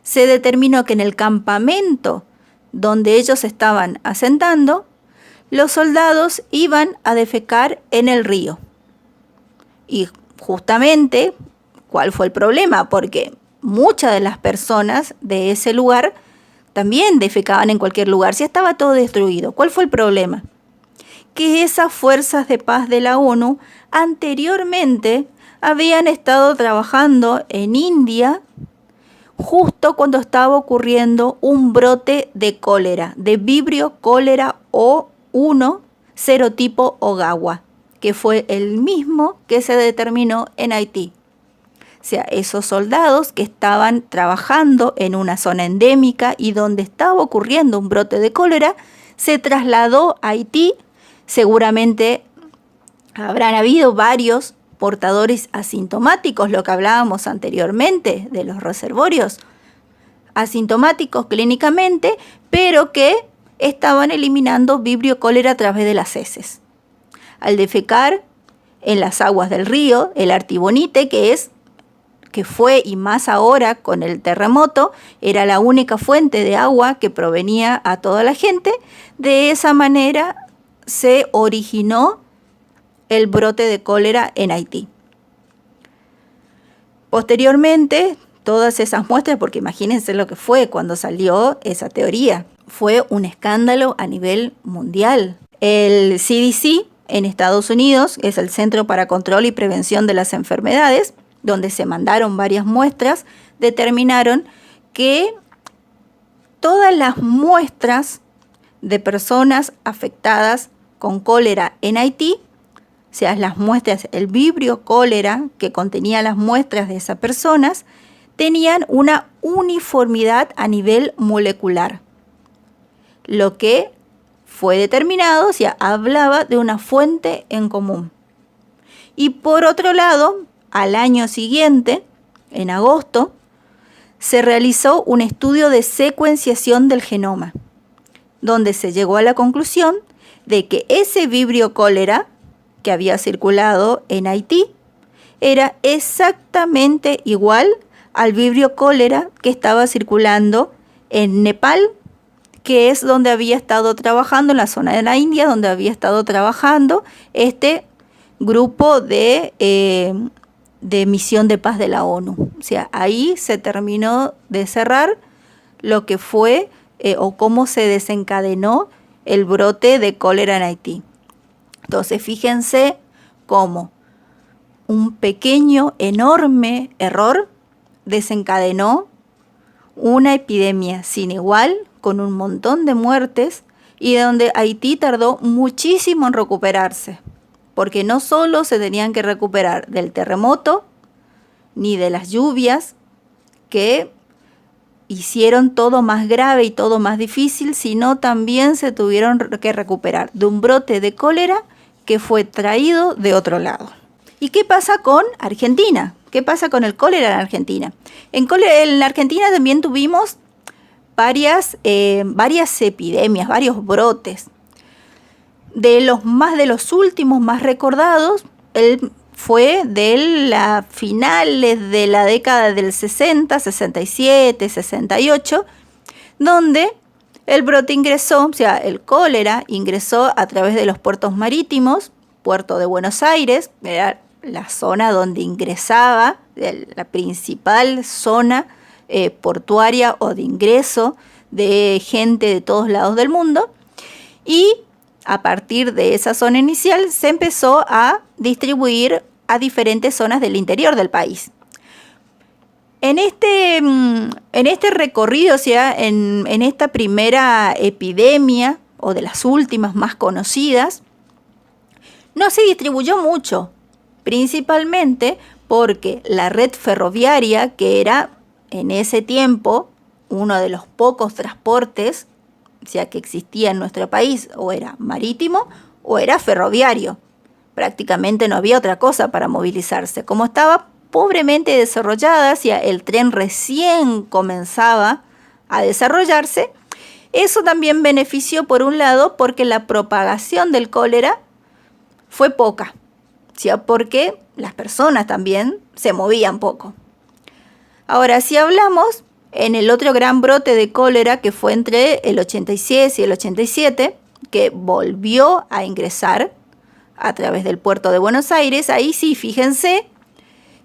se determinó que en el campamento donde ellos estaban asentando, los soldados iban a defecar en el río. Y justamente, ¿cuál fue el problema? Porque muchas de las personas de ese lugar también defecaban en cualquier lugar, si estaba todo destruido. ¿Cuál fue el problema? Que esas fuerzas de paz de la ONU anteriormente habían estado trabajando en India justo cuando estaba ocurriendo un brote de cólera, de Vibrio cólera O1 serotipo Ogawa, que fue el mismo que se determinó en Haití. O sea, esos soldados que estaban trabajando en una zona endémica y donde estaba ocurriendo un brote de cólera, se trasladó a Haití. Seguramente habrán habido varios portadores asintomáticos, lo que hablábamos anteriormente de los reservorios, asintomáticos clínicamente, pero que estaban eliminando vibrio cólera a través de las heces. Al defecar en las aguas del río, el Artibonite, que fue y más ahora con el terremoto, era la única fuente de agua que provenía a toda la gente, de esa manera se originó el brote de cólera en Haití. Posteriormente, todas esas muestras, porque imagínense lo que fue cuando salió esa teoría, fue un escándalo a nivel mundial. El CDC en Estados Unidos, es el Centro para Control y Prevención de las Enfermedades, donde se mandaron varias muestras, determinaron que todas las muestras de personas afectadas con cólera en Haití, o sea, las muestras, el vibrio cólera que contenía las muestras de esas personas, tenían una uniformidad a nivel molecular, lo que fue determinado, o sea, hablaba de una fuente en común. Y por otro lado, al año siguiente, en agosto, se realizó un estudio de secuenciación del genoma, donde se llegó a la conclusión de que ese vibrio cólera que había circulado en Haití era exactamente igual al vibrio cólera que estaba circulando en Nepal, que es donde había estado trabajando, en la zona de la India, donde había estado trabajando este grupo de misión de paz de la ONU. O sea, ahí se terminó de cerrar lo que fue o cómo se desencadenó el brote de cólera en Haití. Entonces, fíjense cómo un pequeño, enorme error desencadenó una epidemia sin igual, con un montón de muertes, y donde Haití tardó muchísimo en recuperarse, porque no solo se tenían que recuperar del terremoto, ni de las lluvias, que hicieron todo más grave y todo más difícil, sino también se tuvieron que recuperar de un brote de cólera que fue traído de otro lado. ¿Y qué pasa con Argentina? ¿Qué pasa con el cólera en Argentina? En Argentina también tuvimos varias epidemias, varios brotes. De los últimos más recordados, fue de las finales de la década del 60, 67, 68, donde el brote ingresó, o sea, el cólera ingresó a través de los puertos marítimos, puerto de Buenos Aires, era la zona donde ingresaba, la principal zona portuaria o de ingreso de gente de todos lados del mundo, y a partir de esa zona inicial se empezó a distribuir a diferentes zonas del interior del país. En este recorrido, o sea, en esta primera epidemia, o de las últimas más conocidas, no se distribuyó mucho, principalmente porque la red ferroviaria, que era en ese tiempo uno de los pocos transportes, o sea, que existía en nuestro país, o era marítimo o era ferroviario. Prácticamente no había otra cosa para movilizarse. Como estaba pobremente desarrollada, o sea, el tren recién comenzaba a desarrollarse, eso también benefició por un lado porque la propagación del cólera fue poca, ¿sí? Porque las personas también se movían poco. Ahora, si hablamos en el otro gran brote de cólera que fue entre el 86 y el 87, que volvió a ingresar a través del puerto de Buenos Aires, ahí sí, fíjense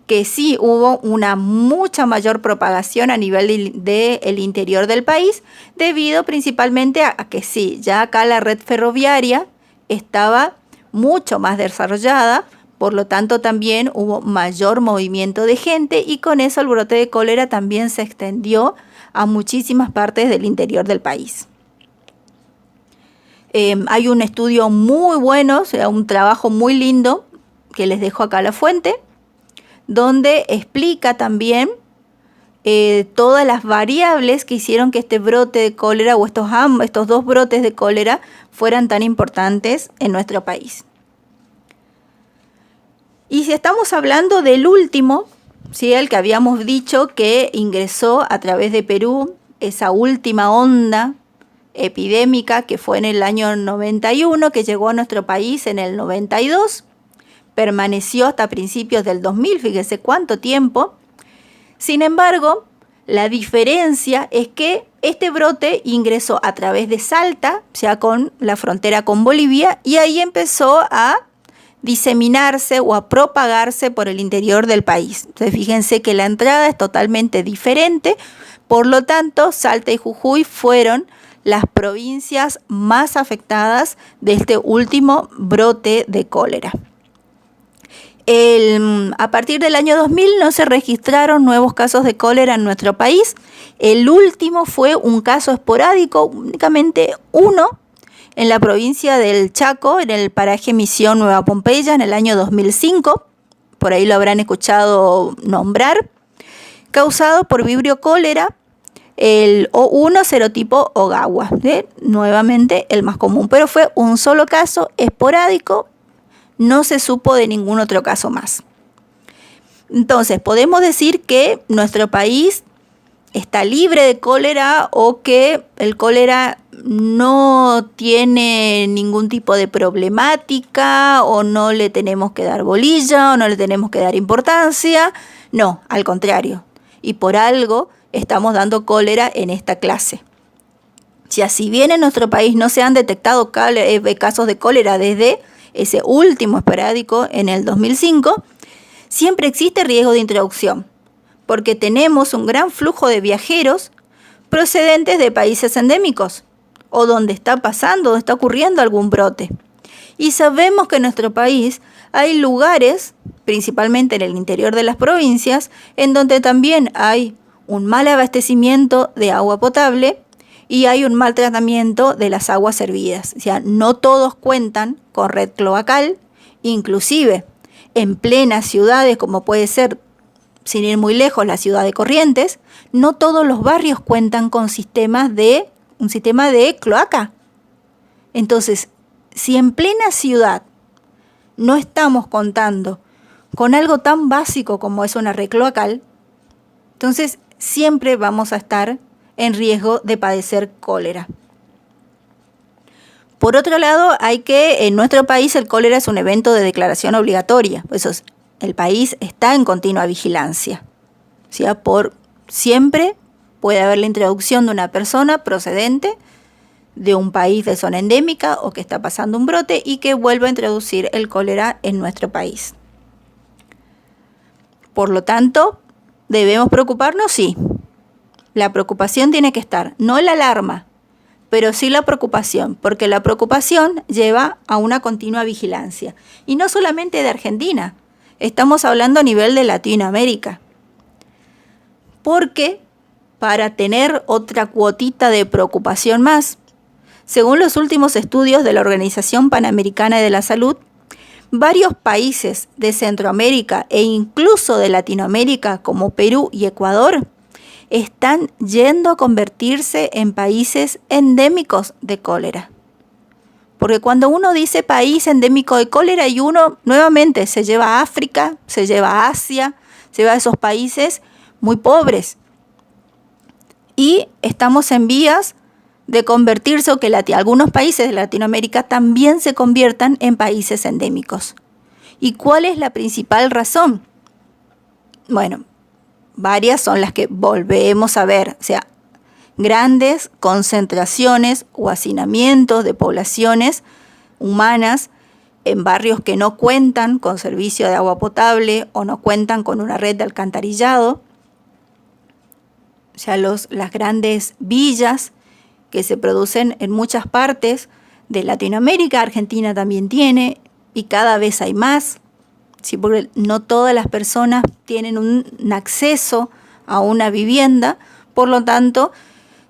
que sí hubo una mucha mayor propagación a nivel del interior del país, debido principalmente a que sí, ya acá la red ferroviaria estaba mucho más desarrollada, por lo tanto también hubo mayor movimiento de gente y con eso el brote de cólera también se extendió a muchísimas partes del interior del país. Hay un estudio muy bueno, o sea, un trabajo muy lindo que les dejo acá la fuente, donde explica también todas las variables que hicieron que este brote de cólera o estos dos brotes de cólera fueran tan importantes en nuestro país. Y si estamos hablando del último, ¿sí? El que habíamos dicho que ingresó a través de Perú, esa última onda epidémica que fue en el año 91, que llegó a nuestro país en el 92, permaneció hasta principios del 2000, fíjese cuánto tiempo. Sin embargo, la diferencia es que este brote ingresó a través de Salta, o sea, con la frontera con Bolivia, y ahí empezó a diseminarse o a propagarse por el interior del país. Entonces, fíjense que la entrada es totalmente diferente, por lo tanto, Salta y Jujuy fueron las provincias más afectadas de este último brote de cólera. A partir del año 2000 no se registraron nuevos casos de cólera en nuestro país. El último fue un caso esporádico, únicamente uno, en la provincia del Chaco, en el paraje Misión Nueva Pompeya, en el año 2005. Por ahí lo habrán escuchado nombrar. Causado por vibrio cólera, el O1 serotipo Ogawa, nuevamente el más común, pero fue un solo caso esporádico, no se supo de ningún otro caso más. Entonces, podemos decir que nuestro país está libre de cólera o que el cólera no tiene ningún tipo de problemática o no le tenemos que dar bolilla o no le tenemos que dar importancia. No, al contrario. Y por algo estamos dando cólera en esta clase. Si bien en nuestro país no se han detectado casos de cólera desde ese último esporádico en el 2005, siempre existe riesgo de introducción, porque tenemos un gran flujo de viajeros procedentes de países endémicos, o donde está pasando, o está ocurriendo algún brote. Y sabemos que en nuestro país hay lugares, principalmente en el interior de las provincias, en donde también hay un mal abastecimiento de agua potable y hay un mal tratamiento de las aguas servidas. O sea, no todos cuentan con red cloacal, inclusive en plenas ciudades, como puede ser, sin ir muy lejos, la ciudad de Corrientes, no todos los barrios cuentan con un sistema de cloaca. Entonces, si en plena ciudad no estamos contando con algo tan básico como es una red cloacal, entonces siempre vamos a estar en riesgo de padecer cólera. Por otro lado, en nuestro país el cólera es un evento de declaración obligatoria. El país está en continua vigilancia. O sea, por siempre puede haber la introducción de una persona procedente de un país de zona endémica o que está pasando un brote y que vuelva a introducir el cólera en nuestro país. Por lo tanto, ¿debemos preocuparnos? Sí. La preocupación tiene que estar, no la alarma, pero sí la preocupación, porque la preocupación lleva a una continua vigilancia. Y no solamente de Argentina, estamos hablando a nivel de Latinoamérica. Porque para tener otra cuotita de preocupación más, según los últimos estudios de la Organización Panamericana de la Salud, varios países de Centroamérica e incluso de Latinoamérica como Perú y Ecuador están yendo a convertirse en países endémicos de cólera. Porque cuando uno dice país endémico de cólera y uno nuevamente se lleva a África, se lleva a Asia, se lleva a esos países muy pobres. Y estamos en vías de convertirse o que algunos países de Latinoamérica también se conviertan en países endémicos. ¿Y cuál es la principal razón? Bueno, varias son las que volvemos a ver, o sea, grandes concentraciones o hacinamientos de poblaciones humanas en barrios que no cuentan con servicio de agua potable o no cuentan con una red de alcantarillado. O sea, las grandes villas que se producen en muchas partes de Latinoamérica, Argentina también tiene, y cada vez hay más, ¿sí? Porque no todas las personas tienen un acceso a una vivienda, por lo tanto,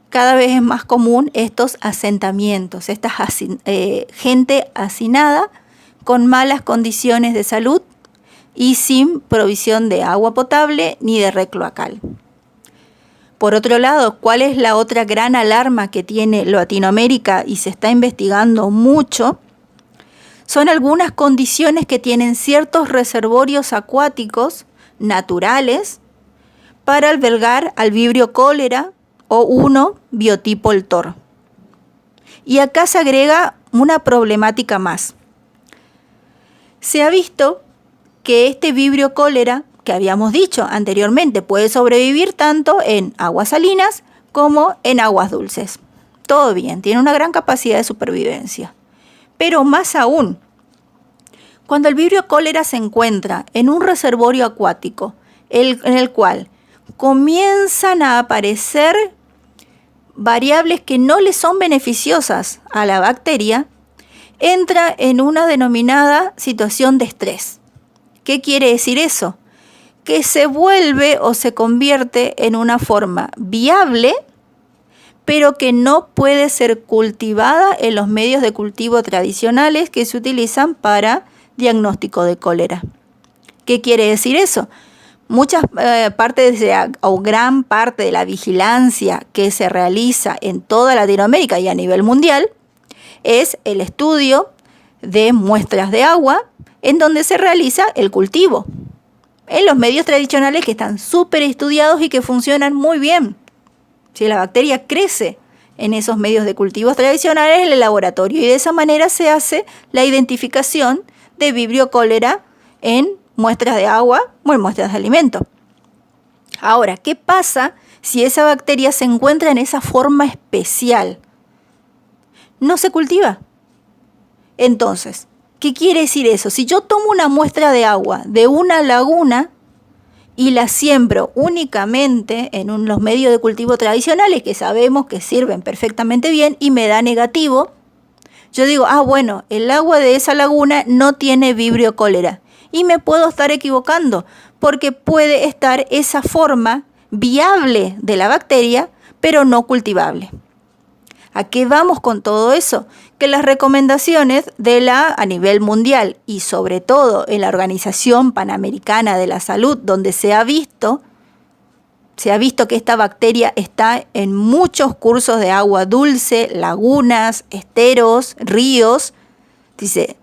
cada vez es más común estos asentamientos, esta gente hacinada con malas condiciones de salud y sin provisión de agua potable ni de red cloacal. Por otro lado, ¿cuál es la otra gran alarma que tiene Latinoamérica y se está investigando mucho? Son algunas condiciones que tienen ciertos reservorios acuáticos naturales para albergar al vibrio cólera o 1 biotipo el TOR. Y acá se agrega una problemática más. Se ha visto que este vibrio cólera, que habíamos dicho anteriormente, puede sobrevivir tanto en aguas salinas como en aguas dulces. Todo bien, tiene una gran capacidad de supervivencia. Pero más aún, cuando el vibrio cólera se encuentra en un reservorio acuático, en el cual comienzan a aparecer variables que no le son beneficiosas a la bacteria, entra en una denominada situación de estrés. ¿Qué quiere decir eso? Que se vuelve o se convierte en una forma viable, pero que no puede ser cultivada en los medios de cultivo tradicionales que se utilizan para diagnóstico de cólera. ¿Qué quiere decir eso? Muchas partes o gran parte de la vigilancia que se realiza en toda Latinoamérica y a nivel mundial es el estudio de muestras de agua en donde se realiza el cultivo. En los medios tradicionales que están súper estudiados y que funcionan muy bien. Si la bacteria crece en esos medios de cultivos tradicionales en el laboratorio y de esa manera se hace la identificación de vibrio cólera en muestras de agua o en muestras de alimento. Ahora, ¿qué pasa si esa bacteria se encuentra en esa forma especial? No se cultiva. Entonces, ¿qué quiere decir eso? Si yo tomo una muestra de agua de una laguna y la siembro únicamente en los medios de cultivo tradicionales que sabemos que sirven perfectamente bien y me da negativo, yo digo, bueno, el agua de esa laguna no tiene vibrio cólera. Y me puedo estar equivocando porque puede estar esa forma viable de la bacteria, pero no cultivable. ¿A qué vamos con todo eso? Que las recomendaciones a nivel mundial y sobre todo en la Organización Panamericana de la Salud, donde se ha visto que esta bacteria está en muchos cursos de agua dulce, lagunas, esteros, ríos, dice,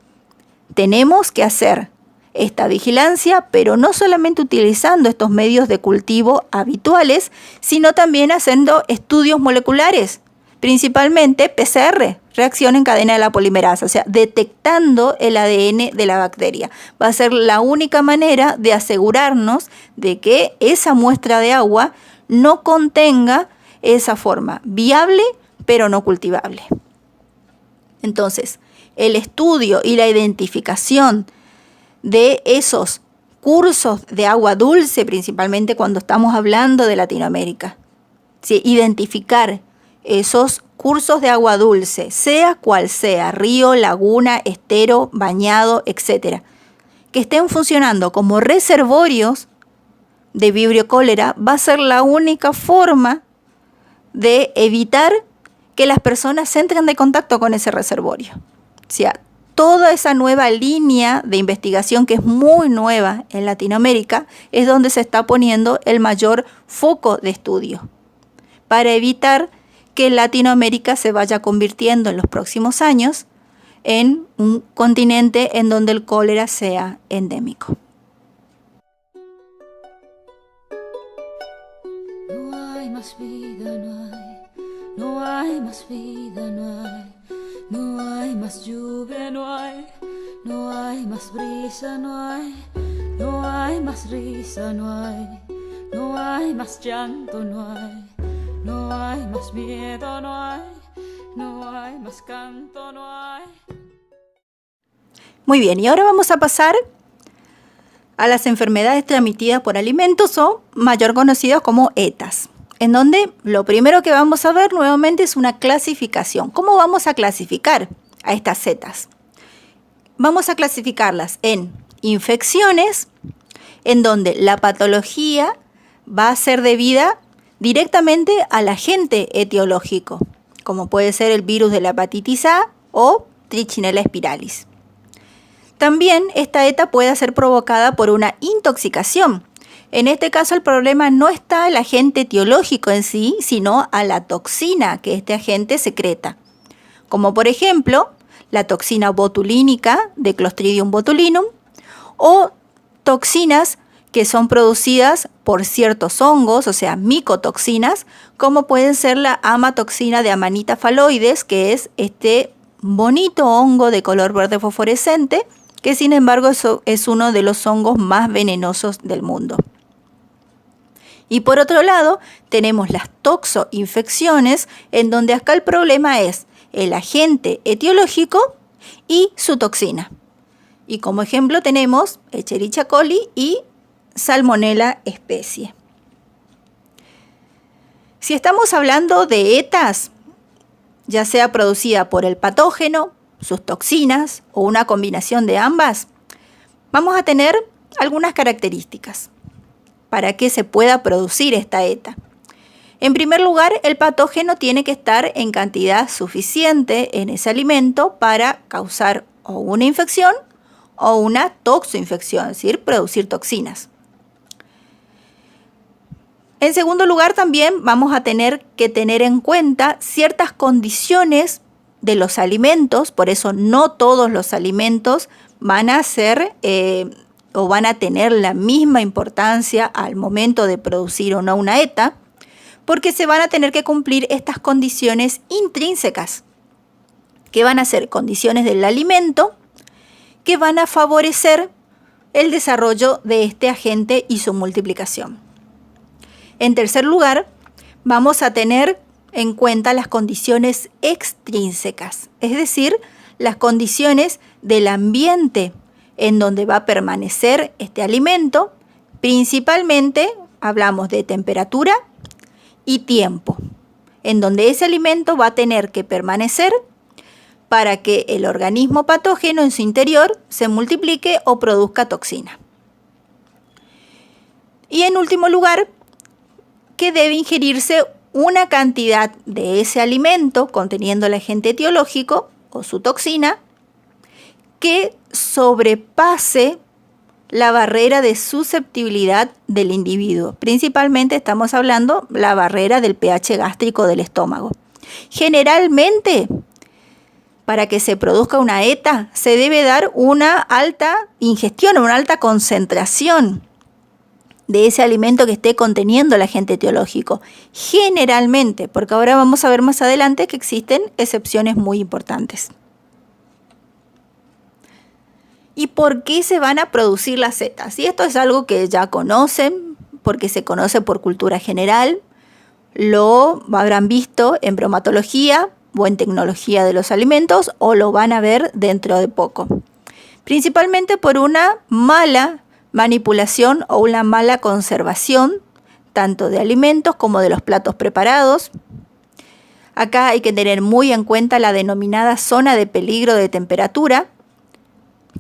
tenemos que hacer esta vigilancia, pero no solamente utilizando estos medios de cultivo habituales, sino también haciendo estudios moleculares, principalmente PCR, reacción en cadena de la polimerasa, o sea, detectando el ADN de la bacteria. Va a ser la única manera de asegurarnos de que esa muestra de agua no contenga esa forma viable, pero no cultivable. Entonces, el estudio y la identificación de esos cursos de agua dulce, principalmente cuando estamos hablando de Latinoamérica, ¿sí? Identificar esos cursos de agua dulce, sea cual sea, río, laguna, estero, bañado, etcétera, que estén funcionando como reservorios de vibrio cólera, va a ser la única forma de evitar que las personas entren de contacto con ese reservorio. O sea, toda esa nueva línea de investigación que es muy nueva en Latinoamérica es donde se está poniendo el mayor foco de estudio para evitar que Latinoamérica se vaya convirtiendo en los próximos años en un continente en donde el cólera sea endémico. No hay más vida, no hay más vida, no hay más lluvia, no hay más brisa, no hay más risa, no hay más llanto, no hay más miedo, no hay más canto, no hay. Muy bien, y ahora vamos a pasar a las enfermedades transmitidas por alimentos o mayor conocidas como ETAs, en donde lo primero que vamos a ver nuevamente es una clasificación. ¿Cómo vamos a clasificar a estas ETAs? Vamos a clasificarlas en infecciones, en donde la patología va a ser debida directamente al agente etiológico, como puede ser el virus de la hepatitis A o Trichinella spiralis. También esta ETA puede ser provocada por una intoxicación. En este caso el problema no está al agente etiológico en sí, sino a la toxina que este agente secreta, como por ejemplo la toxina botulínica de Clostridium botulinum o toxinas que son producidas por ciertos hongos, o sea, micotoxinas, como pueden ser la amatoxina de Amanita phalloides, que es este bonito hongo de color verde fosforescente, que sin embargo es uno de los hongos más venenosos del mundo. Y por otro lado, tenemos las toxoinfecciones, en donde acá el problema es el agente etiológico y su toxina. Y como ejemplo tenemos Escherichia coli y Salmonella especie. Si estamos hablando de ETAs, ya sea producida por el patógeno, sus toxinas o una combinación de ambas, vamos a tener algunas características para que se pueda producir esta ETA. En primer lugar, el patógeno tiene que estar en cantidad suficiente en ese alimento para causar o una infección o una toxoinfección, es decir, producir toxinas. En segundo lugar, también vamos a tener que tener en cuenta ciertas condiciones de los alimentos, por eso no todos los alimentos van a ser o van a tener la misma importancia al momento de producir o no una ETA, porque se van a tener que cumplir estas condiciones intrínsecas, que van a ser condiciones del alimento que van a favorecer el desarrollo de este agente y su multiplicación. En tercer lugar, vamos a tener en cuenta las condiciones extrínsecas, es decir, las condiciones del ambiente en donde va a permanecer este alimento. Principalmente hablamos de temperatura y tiempo, en donde ese alimento va a tener que permanecer para que el organismo patógeno en su interior se multiplique o produzca toxina. Y en último lugar, que debe ingerirse una cantidad de ese alimento conteniendo el agente etiológico o su toxina que sobrepase la barrera de susceptibilidad del individuo. Principalmente estamos hablando la barrera del pH gástrico del estómago. Generalmente, para que se produzca una ETA, se debe dar una alta ingestión, una alta concentración de ese alimento que esté conteniendo el agente etiológico. Generalmente, porque ahora vamos a ver más adelante que existen excepciones muy importantes. ¿Y por qué se van a producir las ETAs? Y esto es algo que ya conocen, porque se conoce por cultura general, lo habrán visto en bromatología o en tecnología de los alimentos, o lo van a ver dentro de poco. Principalmente por una mala manipulación o una mala conservación, tanto de alimentos como de los platos preparados. Acá hay que tener muy en cuenta la denominada zona de peligro de temperatura,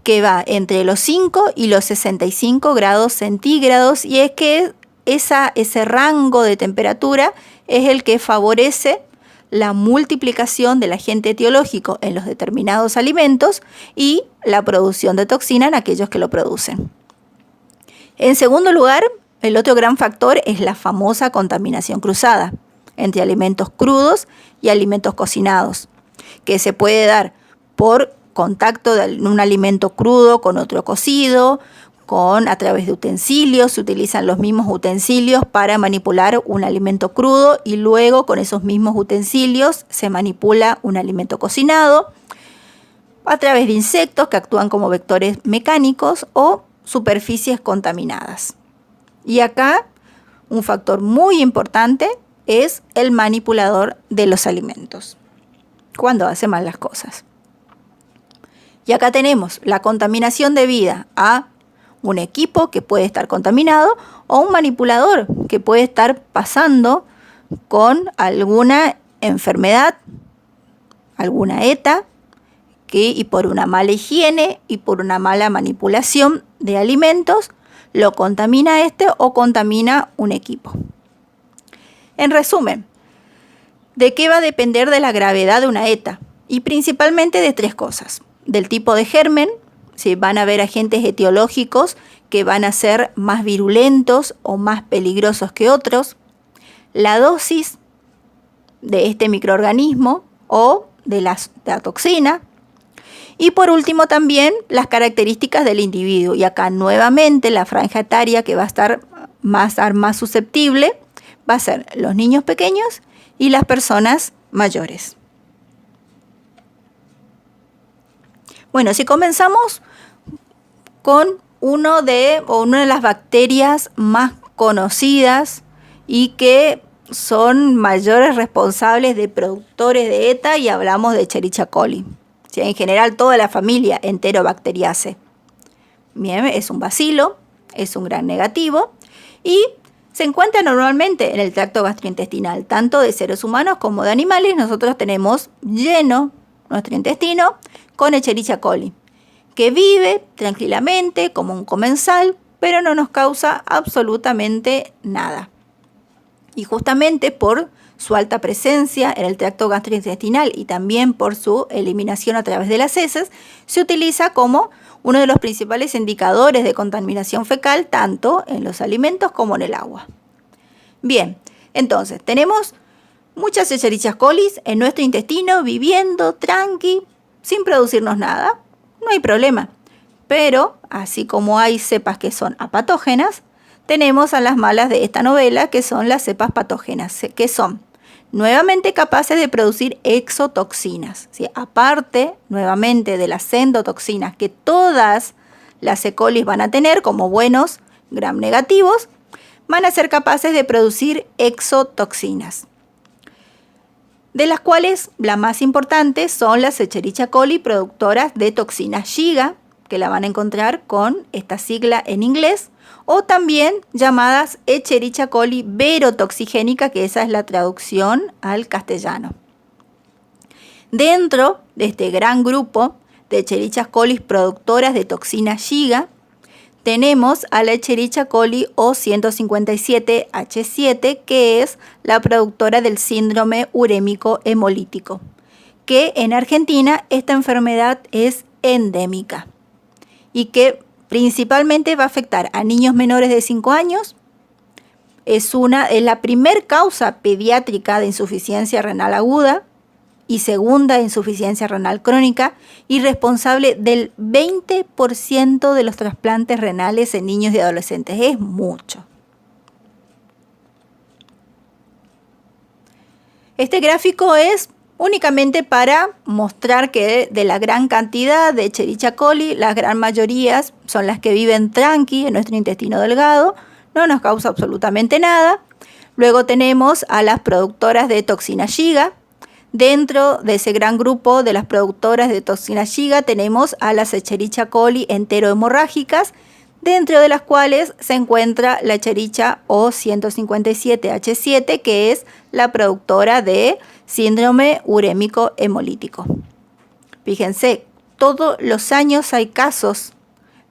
que va entre los 5 y los 65 grados centígrados, y es que ese rango de temperatura es el que favorece la multiplicación del agente etiológico en los determinados alimentos y la producción de toxina en aquellos que lo producen. En segundo lugar, el otro gran factor es la famosa contaminación cruzada entre alimentos crudos y alimentos cocinados, que se puede dar por contacto de un alimento crudo con otro cocido, a través de utensilios. Se utilizan los mismos utensilios para manipular un alimento crudo y luego con esos mismos utensilios se manipula un alimento cocinado a través de insectos que actúan como vectores mecánicos o superficies contaminadas. Y acá un factor muy importante es el manipulador de los alimentos cuando hace mal las cosas. Y acá tenemos la contaminación debida a un equipo que puede estar contaminado o un manipulador que puede estar pasando con alguna enfermedad, alguna ETA, y por una mala higiene y por una mala manipulación de alimentos lo contamina o contamina un equipo. En resumen, ¿de qué va a depender de la gravedad de una ETA? Y principalmente de tres cosas: del tipo de germen, si van a haber agentes etiológicos que van a ser más virulentos o más peligrosos que otros, la dosis de este microorganismo o de la toxina, y por último también las características del individuo. Y acá nuevamente la franja etaria que va a estar más susceptible va a ser los niños pequeños y las personas mayores. Bueno, si comenzamos con una de las bacterias más conocidas y que son mayores responsables de productores de ETA, y hablamos de Escherichia coli. ¿Sí? En general toda la familia Enterobacteriaceae. Bien, es un bacilo, es un gran negativo y se encuentra normalmente en el tracto gastrointestinal, tanto de seres humanos como de animales. Nosotros tenemos lleno nuestro intestino con Escherichia coli, que vive tranquilamente como un comensal, pero no nos causa absolutamente nada. Y justamente por su alta presencia en el tracto gastrointestinal y también por su eliminación a través de las heces, se utiliza como uno de los principales indicadores de contaminación fecal, tanto en los alimentos como en el agua. Bien, entonces tenemos muchas Escherichia coli en nuestro intestino viviendo tranqui, sin producirnos nada. No hay problema, pero así como hay cepas que son apatógenas, tenemos a las malas de esta novela, que son las cepas patógenas, que son nuevamente capaces de producir exotoxinas, ¿sí? Aparte nuevamente de las endotoxinas que todas las E. coli van a tener como buenos gram negativos, van a ser capaces de producir exotoxinas, de las cuales la más importante son las Escherichia coli productoras de toxina Shiga, que la van a encontrar con esta sigla en inglés, o también llamadas Escherichia coli verotoxigénica, que esa es la traducción al castellano. Dentro de este gran grupo de Escherichia coli productoras de toxina Shiga, tenemos a la Escherichia coli O157H7, que es la productora del síndrome urémico hemolítico, que en Argentina esta enfermedad es endémica y que principalmente va a afectar a niños menores de 5 años. Es la primer causa pediátrica de insuficiencia renal aguda y segunda insuficiencia renal crónica, y responsable del 20% de los trasplantes renales en niños y adolescentes. Es mucho. Este gráfico es únicamente para mostrar que de la gran cantidad de Escherichia coli, las gran mayorías son las que viven tranqui en nuestro intestino delgado, no nos causa absolutamente nada. Luego tenemos a las productoras de toxina Shiga. Dentro de ese gran grupo de las productoras de toxina Shiga tenemos a las Escherichia coli enterohemorrágicas, dentro de las cuales se encuentra la Escherichia O157H7, que es la productora de síndrome urémico hemolítico. Fíjense, todos los años hay casos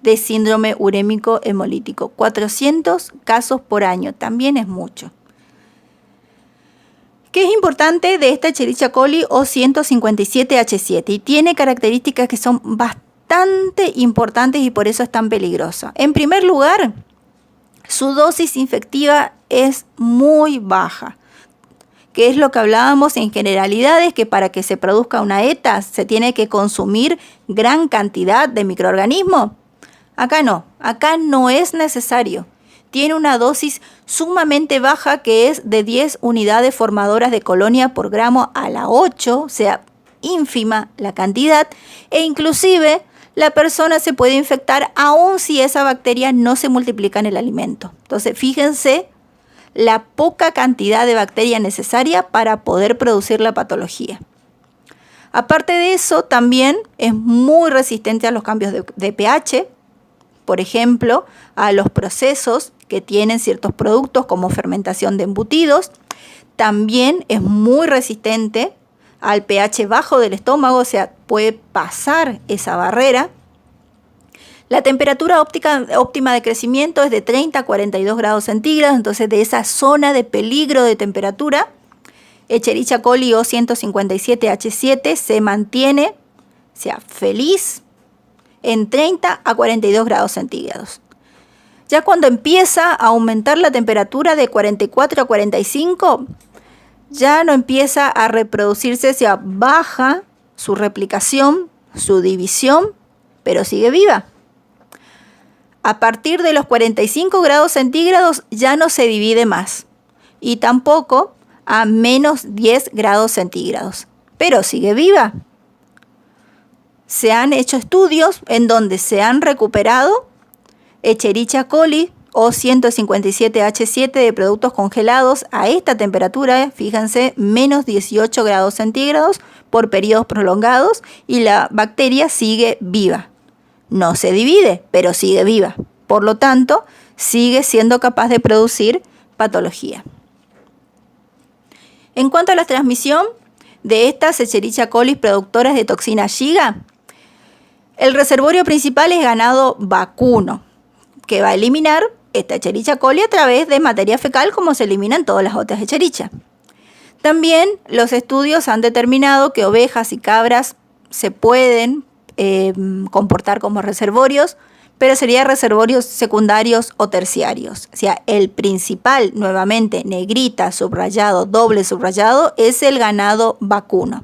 de síndrome urémico hemolítico, 400 casos por año, también es mucho. ¿Qué es importante de esta Escherichia coli O157H7? Y tiene características que son bastante importantes y por eso es tan peligrosa. En primer lugar, su dosis infectiva es muy baja, que es lo que hablábamos en generalidades, que para que se produzca una ETA se tiene que consumir gran cantidad de microorganismos. Acá no es necesario. Tiene una dosis sumamente baja que es de 10 unidades formadoras de colonia por gramo a la 8, o sea, ínfima la cantidad, e inclusive la persona se puede infectar aun si esa bacteria no se multiplica en el alimento. Entonces, fíjense la poca cantidad de bacteria necesaria para poder producir la patología. Aparte de eso, también es muy resistente a los cambios de pH, por ejemplo, a los procesos que tienen ciertos productos como fermentación de embutidos. También es muy resistente al pH bajo del estómago, o sea, puede pasar esa barrera. La temperatura óptima de crecimiento es de 30 a 42 grados centígrados, entonces de esa zona de peligro de temperatura, Escherichia coli O157H7 se mantiene, o sea, feliz en 30 a 42 grados centígrados. Ya cuando empieza a aumentar la temperatura de 44 a 45, ya no empieza a reproducirse, o sea, baja su replicación, su división, pero sigue viva. A partir de los 45 grados centígrados ya no se divide más y tampoco a menos 10 grados centígrados, pero sigue viva. Se han hecho estudios en donde se han recuperado Escherichia coli O157H7 de productos congelados a esta temperatura, fíjense, menos 18 grados centígrados por periodos prolongados y la bacteria sigue viva. No se divide, pero sigue viva. Por lo tanto, sigue siendo capaz de producir patología. En cuanto a la transmisión de estas Escherichia coli productoras de toxina Shiga, el reservorio principal es ganado vacuno, que va a eliminar esta Escherichia coli a través de materia fecal como se eliminan todas las otras Escherichia. También los estudios han determinado que ovejas y cabras se pueden comportar como reservorios, pero serían reservorios secundarios o terciarios. O sea, el principal, nuevamente, negrita, subrayado, doble subrayado, es el ganado vacuno.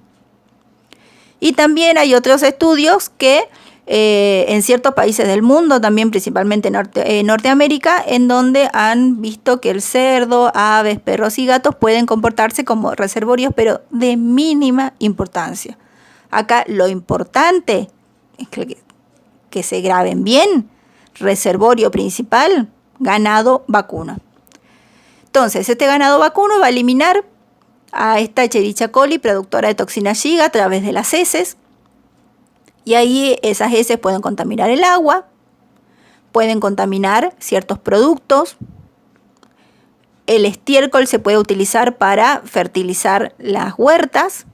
Y también hay otros estudios que en ciertos países del mundo, también principalmente en Norteamérica, en donde han visto que el cerdo, aves, perros y gatos pueden comportarse como reservorios, pero de mínima importancia. Acá lo importante es que se graben bien: reservorio principal, ganado vacuno. Entonces, este ganado vacuno va a eliminar a esta Escherichia coli productora de toxina Shiga a través de las heces. Y ahí esas heces pueden contaminar el agua, pueden contaminar ciertos productos. El estiércol se puede utilizar para fertilizar las huertas,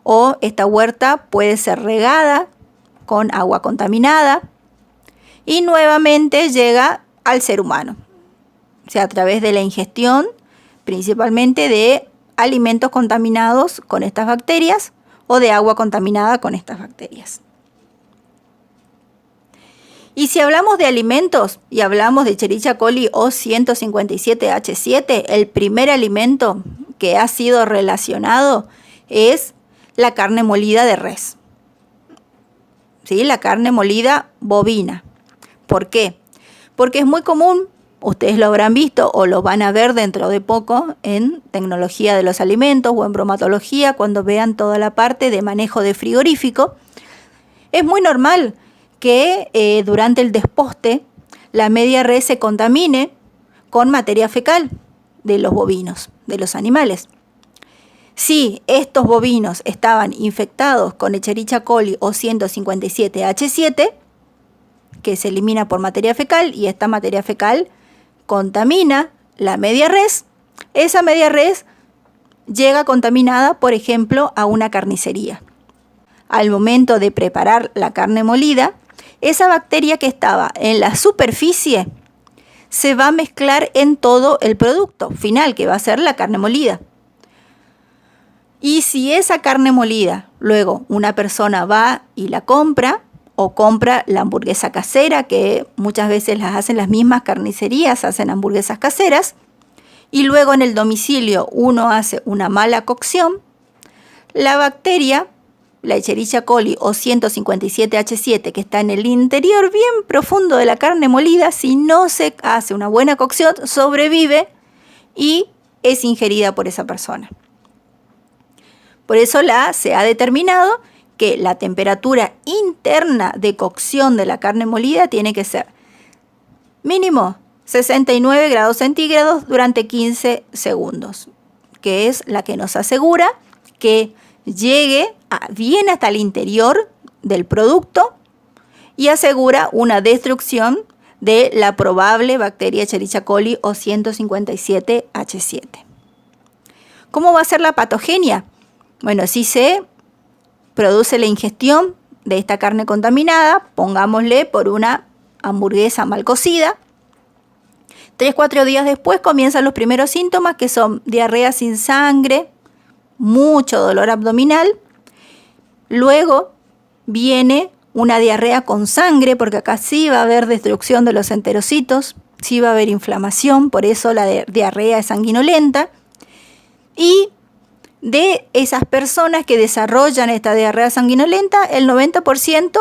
o esta huerta puede ser regada con agua contaminada y nuevamente llega al ser humano, o sea, a través de la ingestión principalmente de alimentos contaminados con estas bacterias o de agua contaminada con estas bacterias. Y si hablamos de alimentos y hablamos de Escherichia coli O157H7, el primer alimento que ha sido relacionado es la carne molida de res. ¿Sí? La carne molida bovina. ¿Por qué? Porque es muy común, ustedes lo habrán visto o lo van a ver dentro de poco en tecnología de los alimentos o en bromatología, cuando vean toda la parte de manejo de frigorífico. Es muy normal que durante el desposte la media res se contamine con materia fecal de los bovinos, de los animales. Si estos bovinos estaban infectados con Escherichia coli O157H7, que se elimina por materia fecal, y esta materia fecal contamina la media res, esa media res llega contaminada, por ejemplo, a una carnicería. Al momento de preparar la carne molida, esa bacteria que estaba en la superficie se va a mezclar en todo el producto final, que va a ser la carne molida. Y si esa carne molida, luego una persona va y la compra, o compra la hamburguesa casera, que muchas veces las hacen las mismas carnicerías, hacen hamburguesas caseras, y luego en el domicilio uno hace una mala cocción, la bacteria, la Escherichia coli o 157H7, que está en el interior bien profundo de la carne molida, si no se hace una buena cocción, sobrevive y es ingerida por esa persona. Por eso se ha determinado que la temperatura interna de cocción de la carne molida tiene que ser mínimo 69 grados centígrados durante 15 segundos, que es la que nos asegura que llegue bien hasta el interior del producto y asegura una destrucción de la probable bacteria Escherichia coli o 157H7. ¿Cómo va a ser la patogenia? Bueno, si se produce la ingestión de esta carne contaminada, pongámosle por una hamburguesa mal cocida, 3-4 días después comienzan los primeros síntomas, que son diarrea sin sangre, mucho dolor abdominal. Luego viene una diarrea con sangre, porque acá sí va a haber destrucción de los enterocitos, sí va a haber inflamación, por eso la diarrea es sanguinolenta. Y de esas personas que desarrollan esta diarrea sanguinolenta, el 90%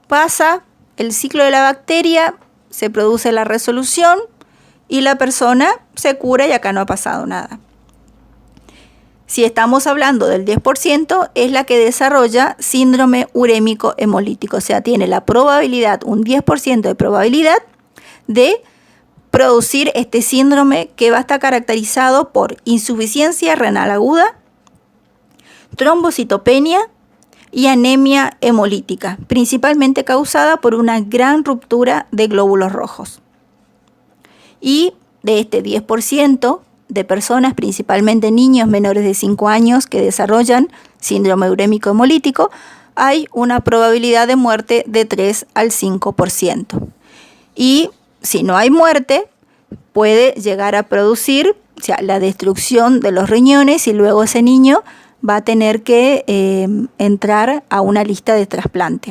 pasa el ciclo de la bacteria, se produce la resolución y la persona se cura y acá no ha pasado nada. Si estamos hablando del 10%, es la que desarrolla síndrome urémico hemolítico, o sea, tiene la probabilidad, un 10% de probabilidad de producir este síndrome, que va a estar caracterizado por insuficiencia renal aguda, trombocitopenia y anemia hemolítica, principalmente causada por una gran ruptura de glóbulos rojos. Y de este 10% de personas, principalmente niños menores de 5 años que desarrollan síndrome urémico hemolítico, hay una probabilidad de muerte de 3 al 5%. Y si no hay muerte, puede llegar a producir, o sea, la destrucción de los riñones, y luego ese niño va a tener que entrar a una lista de trasplante.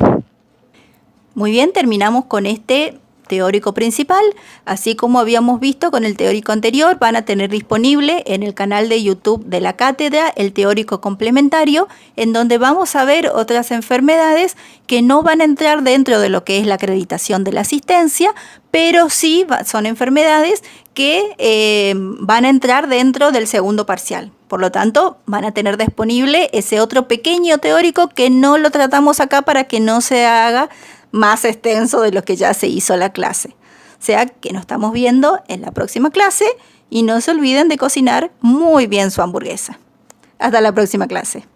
Muy bien, terminamos con este teórico principal. Así como habíamos visto con el teórico anterior, van a tener disponible en el canal de YouTube de la cátedra el teórico complementario, en donde vamos a ver otras enfermedades que no van a entrar dentro de lo que es la acreditación de la asistencia, pero sí son enfermedades que van a entrar dentro del segundo parcial. Por lo tanto, van a tener disponible ese otro pequeño teórico que no lo tratamos acá para que no se haga más extenso de lo que ya se hizo la clase. O sea que nos estamos viendo en la próxima clase y no se olviden de cocinar muy bien su hamburguesa. Hasta la próxima clase.